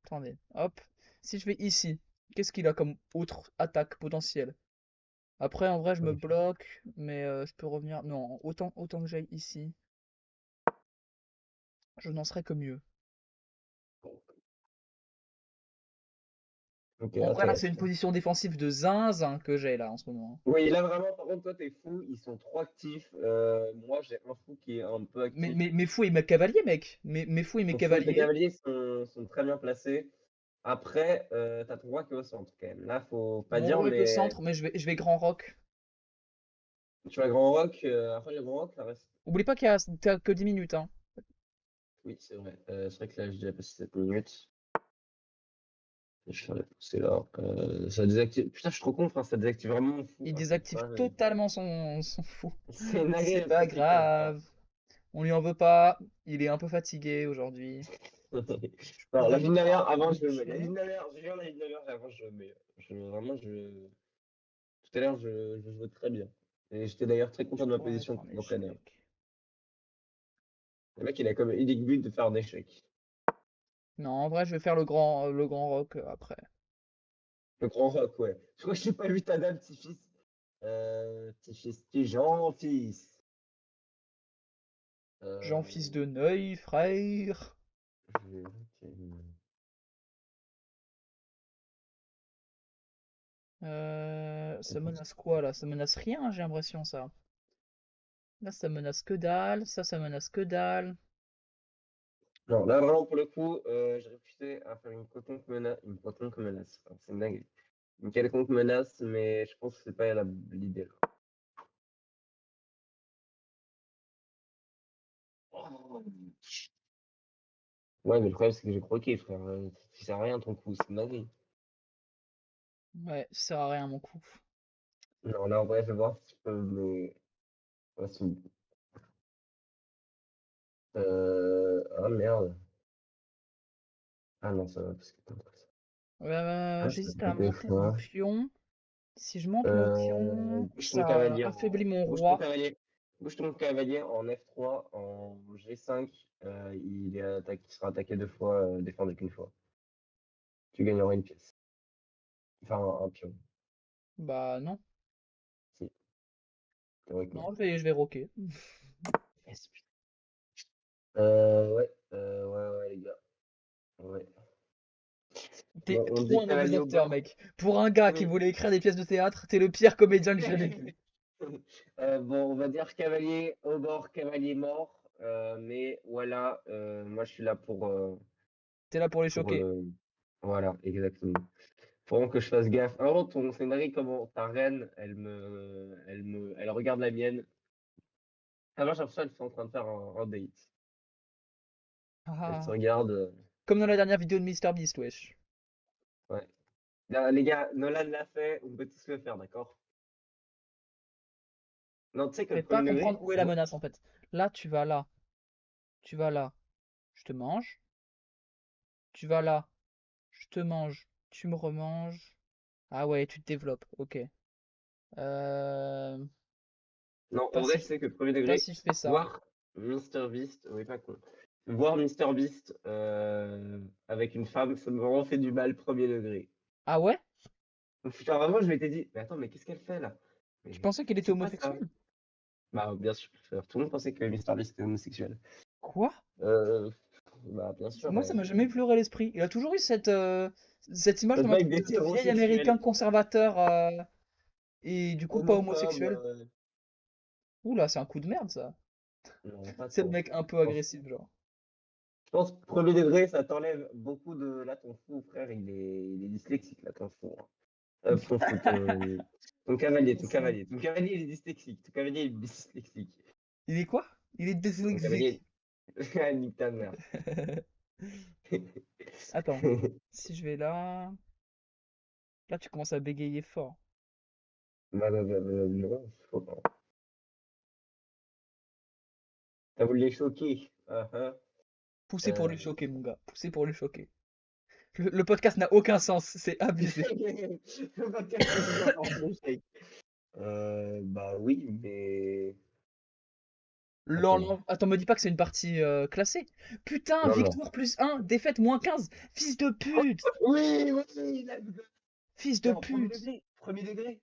Attendez, hop. Si je vais ici, qu'est-ce qu'il a comme autre attaque potentielle? Après, en vrai, je me bloque, mais je peux revenir. Non, autant que j'aille ici, je n'en serais que mieux. Ok, En vrai, là, c'est une intéressant. position défensive de zinzin que j'ai là en ce moment. Oui, là vraiment, par contre, toi, t'es fou. Ils sont trop actifs. Moi, j'ai un fou qui est un peu actif. Mes fous et mes cavaliers, mec. Mes fous et mes Ton fou et tes cavaliers. cavaliers sont très bien placés. Après, t'as ton roi qui est au centre quand même. Là, faut pas Mon dire, roi est au mais centre, mais je vais grand rock. tu vas Grand Rock. Après, le Grand Rock, ça reste. Oublie pas t'as que 10 minutes, hein. Oui, c'est vrai. C'est vrai que là, j'ai déjà passé 7 minutes. Je vais faire pousser là. Ça désactive. Putain, je suis trop con, frère, ça désactive vraiment mon fou. Il Ah, c'est désactive pas vrai. totalement son fou. C'est navré C'est parce pas que c'est con, frère. grave. On lui en veut pas. Il est un peu fatigué aujourd'hui. Je Alors, la pourrais vie lui de ma faire mère, un avant, je le mets. La vie cappuccino. de ma mère, j'ai rien la vie de ma mère, avant, je le mets. Vraiment, tout à l'heure, je jouais très bien. Et j'étais d'ailleurs très Je content de ma pourrais mettre position un contre l'entraîneur. échec. Le mec, il a comme unique but de faire un échec. Non, en vrai, je vais faire le grand rock après. Le grand rock, ouais. Je crois que j'ai pas vu ta dame, petit-fils. Petit-fils, petit Jean-fils. Jean, fils Euh, de Neuil, frère. Ça menace quoi là? Ça menace rien, j'ai l'impression ça. Là, ça menace que dalle. Ça menace que dalle. Non, là, vraiment, pour le coup, j'ai réfléchi à faire une quelconque menace. Enfin, c'est une dingue. Une quelconque menace, mais je pense que c'est pas l'idée, là. Oh. Ouais, mais le problème, c'est que j'ai croqué, frère. Ça sert à rien, ton coup, c'est une dinguerie. Ouais, ça sert à rien mon coup. Non, là, en vrai, je vais voir si je peux me... ouais, Ah, merde. Ah non, ça va, parce que... Ah, ça J'hésite fait à deux monter un fois. pion. Si je monte mon pion, Bouge ton ça cavalier affaiblit en... mon Bouge ton roi. cavalier. Bouge ton cavalier en F3, en G5. Il sera attaqué deux fois, défendu qu'une fois. Tu gagneras une pièce. Enfin, un pion. Bah non. Si, théoriquement. Non, je vais rocker. Yes, putain. Ouais, ouais, les gars. Ouais. T'es Bon, on trop dit un mauvais cavalier au acteur, bord. mec. Pour un gars qui Oui. voulait écrire des pièces de théâtre, t'es le pire comédien que j'ai jamais vu. Bon, on va dire cavalier au bord, cavalier mort. Mais voilà, moi je suis là T'es là pour les pour choquer. le. Voilà, exactement. Faut vraiment que je fasse gaffe. Alors, ton scénario, comment ta reine, elle regarde la mienne. Alors, j'ai l'impression qu'elle est en train de faire un date. Elle se Ah. regarde. Comme dans la dernière vidéo de MrBeast, wesh. Ouais. Là, les gars, Nolan l'a fait, on peut tous le faire, d'accord? Non, tu sais que le Fais pas premier comprendre degré, où est la moi, menace en fait. Là, tu vas là. Tu vas là. Je te mange. Tu vas là. Je te mange. Tu me remanges. Ah ouais, tu te développes. Ok. Euh... non, en Pas vrai, si, tu sais que le premier pas degré, si je fais ça. voir MrBeast, oui, pas con. Voir MrBeast avec une femme, ça me vraiment fait du mal, premier degré. Ah ouais? Donc, putain, vraiment, je m'étais dit, mais attends, mais qu'est-ce qu'elle fait là? Je Mais pensais qu'il était c'est quoi ça? homosexuel. Bah, bien sûr, tout le monde pensait que MrBeast était homosexuel. Quoi? Euh, Bah, bien sûr, Moi, ça m'a jamais effleuré l'esprit. Il a toujours eu cette image de, cette vibe de vieil américain d'hétérosexuel, conservateur et du coup pas homophobe, homosexuel. Oula, c'est un coup de merde ça. non, pas C'est le trop. mec un peu Je pense, agressif, genre. je pense que premier degré, ça t'enlève beaucoup de. Là, ton fou, frère, il est dyslexique, là, ton fou, hein. Ton fou, ton cavalier, il est dyslexique. Ton cavalier, il est dyslexique. Il est quoi? Il est Ton cavalier, dyslexique. ah, nique ta mère. Attends, si je vais là, là tu commences à bégayer fort. Non, faut pas. T'as voulu les choquer. Ah, ah. Pousser pour Euh, le choquer, mon gars. Pousser pour le choquer. Le podcast n'a aucun sens, c'est abusé. Le podcast est déjà en échec. Bah oui, mais. Attends. Attends, me dis pas que c'est une partie classée. Putain, Non, non. victoire plus 1, défaite moins 15. Fils de pute! Oui, oui, let's go. Fils de Non, premier pute! degré. Premier degré.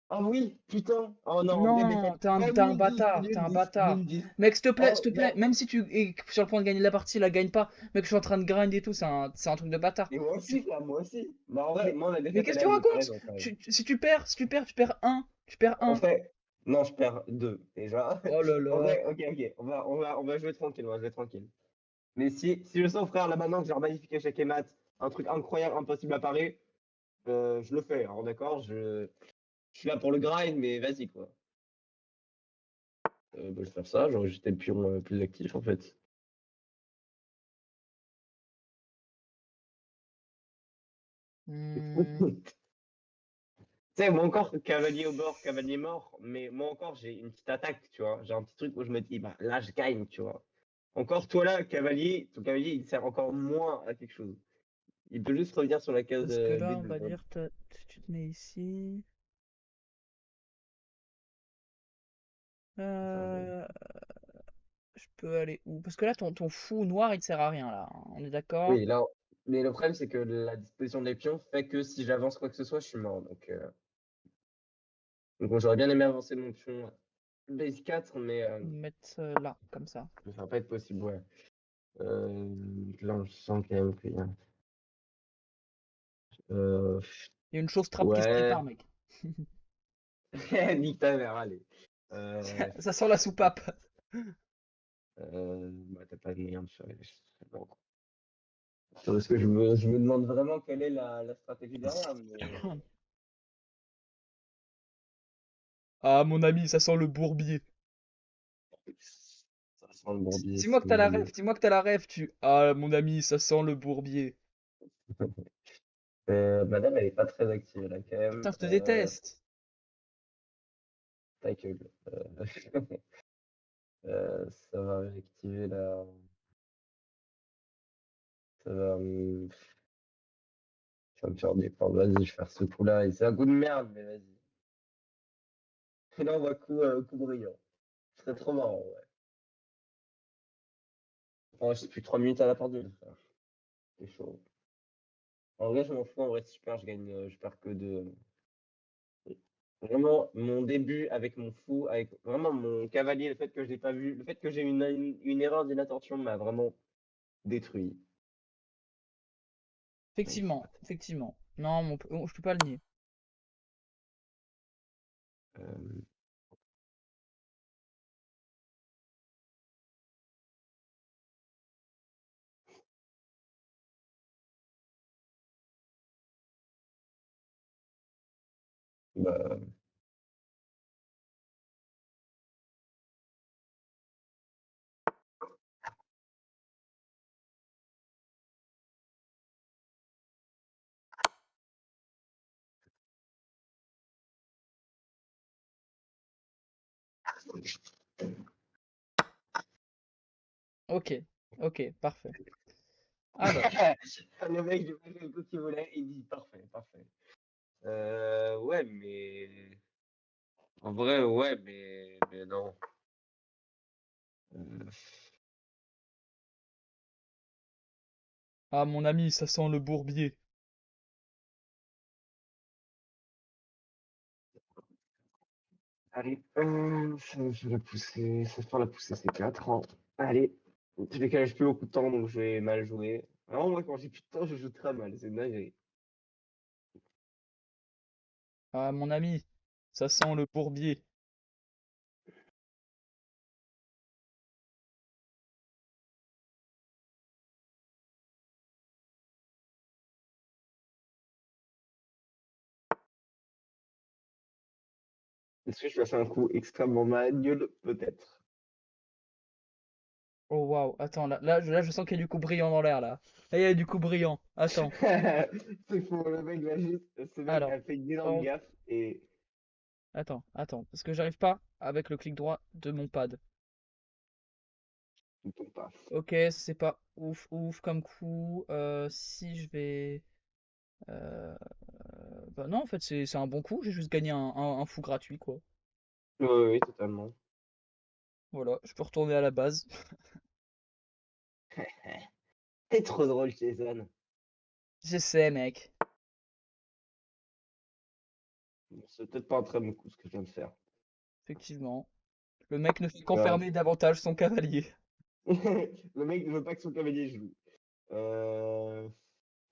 Ah oui, putain. Oh non, en vrai, Non, défaite. Oh, t'es un nul 10, bâtard, t'es nul un 10, nul bâtard. 10. Mec, s'il Oh te plaît, non. même si tu es sur le point de gagner la partie, la gagne pas. Mec, je suis en train de grind et tout, c'est un truc de bâtard. Et moi Tu- aussi, frère, moi aussi. Bah en vrai, mais moi, la mais défaite, qu'est-ce elle que est tu à deux, t'as racontes? raison, t'as raison. Tu perds un. Tu perds En un. fait, non, je perds deux, déjà. Oh là En là. vrai, ok, ok. On va jouer tranquille, on va jouer tranquille. Mais si je sens, frère, là maintenant que j'ai un magnifique échec et mat, un truc incroyable, impossible apparaît, je le fais, alors d'accord, je suis là pour le grind, mais vas-y quoi. Bah, je vais faire ça, genre j'étais le pion plus actif en fait. Hmm, Tu sais, moi encore, cavalier au bord, cavalier mort, mais moi encore, j'ai une petite attaque, tu vois. J'ai un petit truc où je me dis, bah là, je gagne, tu vois. Encore, toi là, cavalier, ton cavalier, il sert encore moins à quelque chose. Il peut juste revenir sur la case Parce que là, on B2. va dire, tu te mets ici. Enfin, Euh, je peux aller où? Parce que là, ton fou noir, il te sert à rien, là, hein. On est d'accord? oui, là, mais le problème, c'est que la disposition des pions fait que si j'avance quoi que ce soit, je suis mort. Donc bon, j'aurais bien aimé avancer mon pion base 4, Mettre là, comme ça. mais ça va pas être possible, ouais. Là, je sens quand même qu'il y a... Euh, Il y a une chose trappe qui se ouais, prépare, mec. nique ta mère, allez. Euh, Ça sent la soupape. bah, t'as pas de moyen de faire les choses. Bon. Parce que je me demande vraiment quelle est la stratégie derrière, mais... Ah, mon ami, ça sent le bourbier. Ça sent le bourbier, Dis-moi que c'est t'as la ref, merveilleux. dis-moi que t'as la ref, tu. Ah, mon ami, ça sent le bourbier. Madame, elle est pas très active là quand Putain, même. je te déteste. Ta gueule. Ça va réactiver la. Ça va, ça va me faire dépendre. Vas-y, je vais faire ce coup-là. Et c'est un coup de merde, mais vas-y. Et là, on va coup brillant. Ce serait trop marrant, ouais. Oh, je sais plus 3 minutes à la porte de le faire. C'est chaud. En vrai, je m'en fous. En vrai, si je perds, je gagne. Je perds que de. Vraiment, mon début avec mon fou, avec vraiment mon cavalier, le fait que je l'ai pas vu, le fait que j'ai une erreur d'inattention m'a vraiment détruit. Effectivement, effectivement. Non, je peux pas le nier. Euh, bah, Ok, ok, parfait. Alors, le mec, j'ai pas fait le coup qu'il voulait, il dit parfait, parfait. Ouais, mais. En vrai, ouais, mais non. Euh, ah, mon ami, ça sent le bourbier. Allez, ça va pousser, ça va faire la poussée, c'est 4 ans. Allez, je décale plus beaucoup de temps, donc je vais mal jouer. Alors, moi, quand j'ai plus de temps, je joue très mal, c'est dingue. Ah, mon ami, ça sent le bourbier. Est-ce que je vais faire un coup extrêmement manuel? Peut-être. Oh waouh, attends, là, je sens qu'il y a du coup brillant dans l'air là. Là, il y a du coup brillant. Attends. C'est faux, le mec là juste, ce mec Alors, a fait une énorme hop, gaffe et attends, parce que j'arrive pas avec le clic droit de mon pad. il tombe pas. Ok, c'est pas ouf, ouf comme coup. Si je vais. euh, Bah non, en fait, c'est un bon coup. J'ai juste gagné un fou gratuit, quoi. Oui, oui, oui, totalement. Voilà, je peux retourner à la base. T'es trop drôle, Jason. J'essaie, mec. Bon, c'est peut-être pas un très bon coup ce que je viens de faire. Effectivement. Le mec ne fait Grave. qu'enfermer davantage son cavalier. Le mec ne veut pas que son cavalier joue. Euh...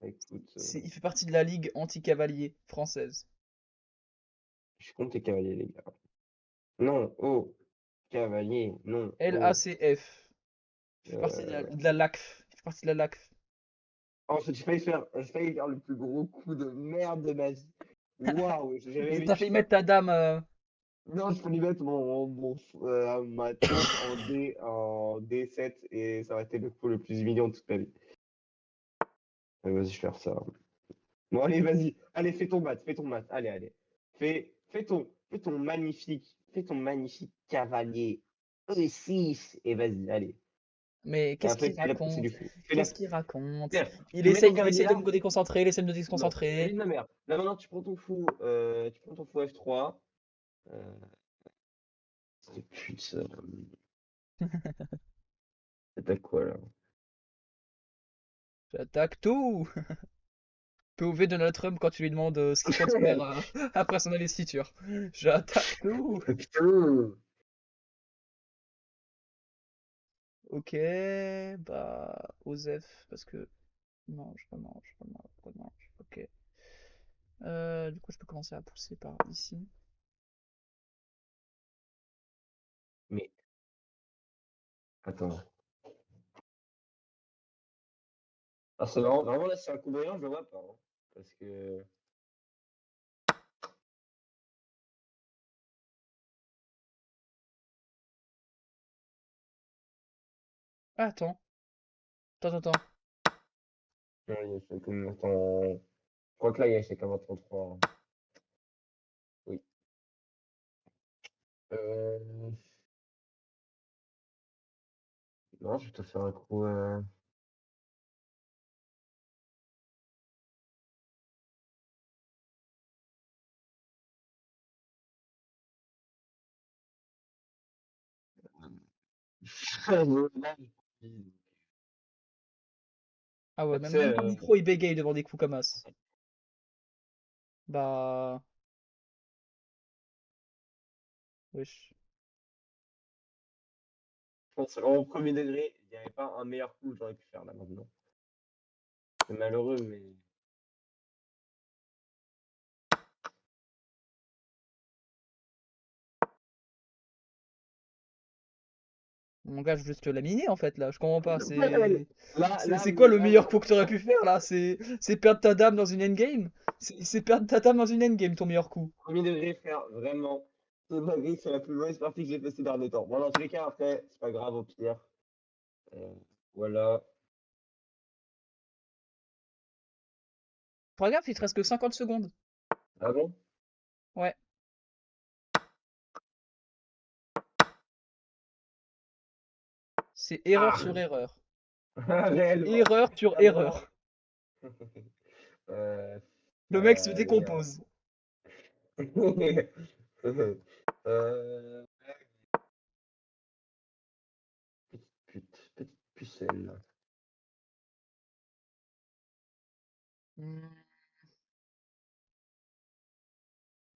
Écoute, Il fait partie de la ligue anti-cavalier française. je suis contre les cavaliers, les gars. Non, oh, cavalier, non, oh. LACF. Il fait partie de Euh... de la LACF. Il fait partie de la LACF. En fait, j'ai failli faire le plus gros coup de merde de ma vie. Waouh, j'avais T'as vécu failli ça. mettre ta dame. Non, je peux lui mettre ma tour en D7 et ça aurait été le coup le plus humiliant de toute ma vie. Vas-y, je vais faire ça. Bon, allez, vas-y. Allez, fais ton mat. Allez, allez. Fais ton magnifique cavalier E6. Et vas-y, allez. Mais Et qu'est-ce après, qu'il fais la poussée raconte? du fou. Qu'est-ce qu'il raconte? Fais-la. Tu mets ton Il cavalier essaie de là. me déconcentrer, il essaie de me Non, c'est déconcentrer. de la merde. Là, maintenant, tu prends ton fou F3. Euh, putain. T'attaques quoi, là? J'attaque tout! POV Donald Trump quand tu lui demandes ce qu'il compte faire après son investiture. J'attaque tout! Putain. Ok, bah, Osef, parce que mange, remange, remange, remange. Ok. Du coup, je peux commencer à pousser par ici. Mais, attends. Ah, c'est vraiment, là, c'est un coup brillant, je le vois pas, hein. Parce que. Ah, attends. Non, il y a attends. Je crois que là, il y a chacun 33. Oui. Euh... Non, je vais te faire un coup. Là, Ah ouais, tu sais, même ton micro il bégaye devant des coups comme as. Bah, wesh. je pense vraiment au premier degré, il n'y avait pas un meilleur coup que j'aurais pu faire là maintenant. C'est malheureux, mais. Mon gars, je veux juste te laminer en fait là, je comprends pas. Là, C'est quoi le meilleur coup vraiment, que t'aurais pu faire là? C'est perdre ta dame dans une endgame? C'est perdre ta dame dans une endgame ton meilleur coup. premier degré, frère, vraiment. C'est ma vie, c'est la plus mauvaise partie que j'ai fait ces derniers temps. Bon, dans tous les cas, après, c'est pas grave, au pire. Euh, voilà. Fais gaffe, il te reste que 50 secondes. Ah bon? Ouais, c'est erreur Ah! sur erreur. Réellement. Erreur sur Ah, vraiment. erreur. Euh, Le mec se les gars. décompose. euh, petite pucelle. Hmm,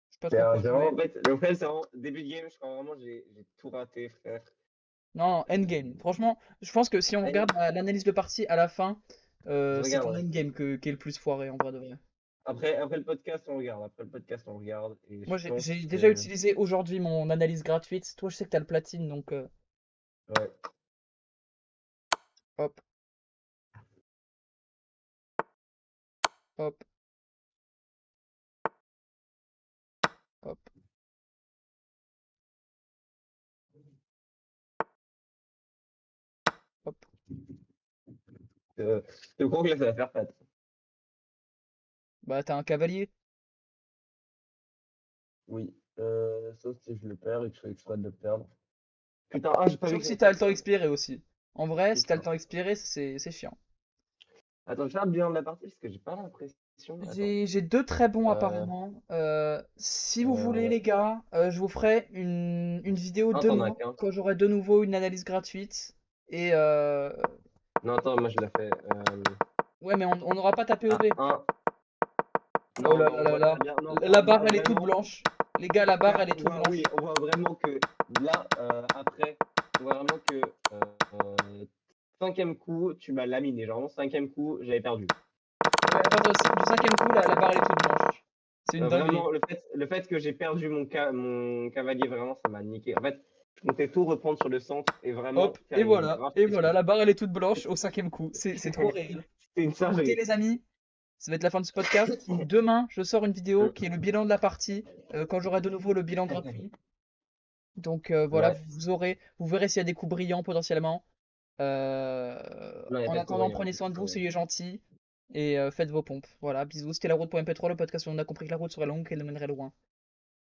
je sais pas trop quoi jouer. En fait, le fait, c'est vraiment début de game, je crois vraiment j'ai tout raté, frère. Non, endgame. Franchement, je pense que si on Allez, regarde l'analyse de partie à la fin, je c'est ton regarderai. endgame qui est le plus foiré en vrai de vrai. Après le podcast, on regarde. Après le podcast, on regarde. Et je Moi, pense j'ai déjà que. utilisé aujourd'hui mon analyse gratuite. Toi, je sais que t'as le platine, donc Ouais. hop, hop, hop, hop. Euh, je crois que là, ça va faire patte. Bah, t'as un cavalier. Oui. Sauf si je le perds et que je fais exprès de le perdre. Putain, j'ai pas vu Sauf que si j'avais t'as fait le temps ça. expiré aussi. En vrai, si t'as le Putain. temps expiré, c'est chiant. Attends, je vais faire le bilan de la partie parce que j'ai pas l'impression. Attends. J'ai deux très bons Euh, apparemment. Si vous voulez, euh, les gars, je vous ferai une vidéo Non, t'en as demain qu'un. quand j'aurai de nouveau une analyse gratuite. Et Non, attends, moi je l'ai fait. ouais, mais on n'aura pas ta Ah, POV. un. Oh Non, là non, là on là voit très là. bien. Non, La on voit barre, elle est toute vraiment. blanche. Les gars, la barre, Frère, elle est toute blanche. oui, on voit vraiment que là, après, on voit vraiment que cinquième coup, tu m'as laminé. Genre, vraiment, cinquième coup, j'avais perdu. Ouais, à partir du cinquième coup, la barre, elle est toute blanche. C'est une dinguerie. Vraiment, le fait que j'ai perdu mon cavalier, vraiment, ça m'a niqué. En fait, je comptais tout reprendre sur le centre et vraiment Hop, faire une grave et voilà, pression. la barre, elle est toute blanche au cinquième coup. C'est trop réel. C'était une Écoutez, singerie. les amis, ça va être la fin de ce podcast. Demain, je sors une vidéo qui est le bilan de la partie, quand j'aurai de nouveau le bilan gratuit. Donc voilà, Ouais, vous verrez s'il y a des coups brillants potentiellement. non, il n'y a En pas de attendant, courrier, prenez soin de vous, soyez gentils. et faites vos pompes. Voilà, bisous. C'était la route pour MP3, le podcast où on a compris que la route serait longue et qu'elle nous mènerait loin.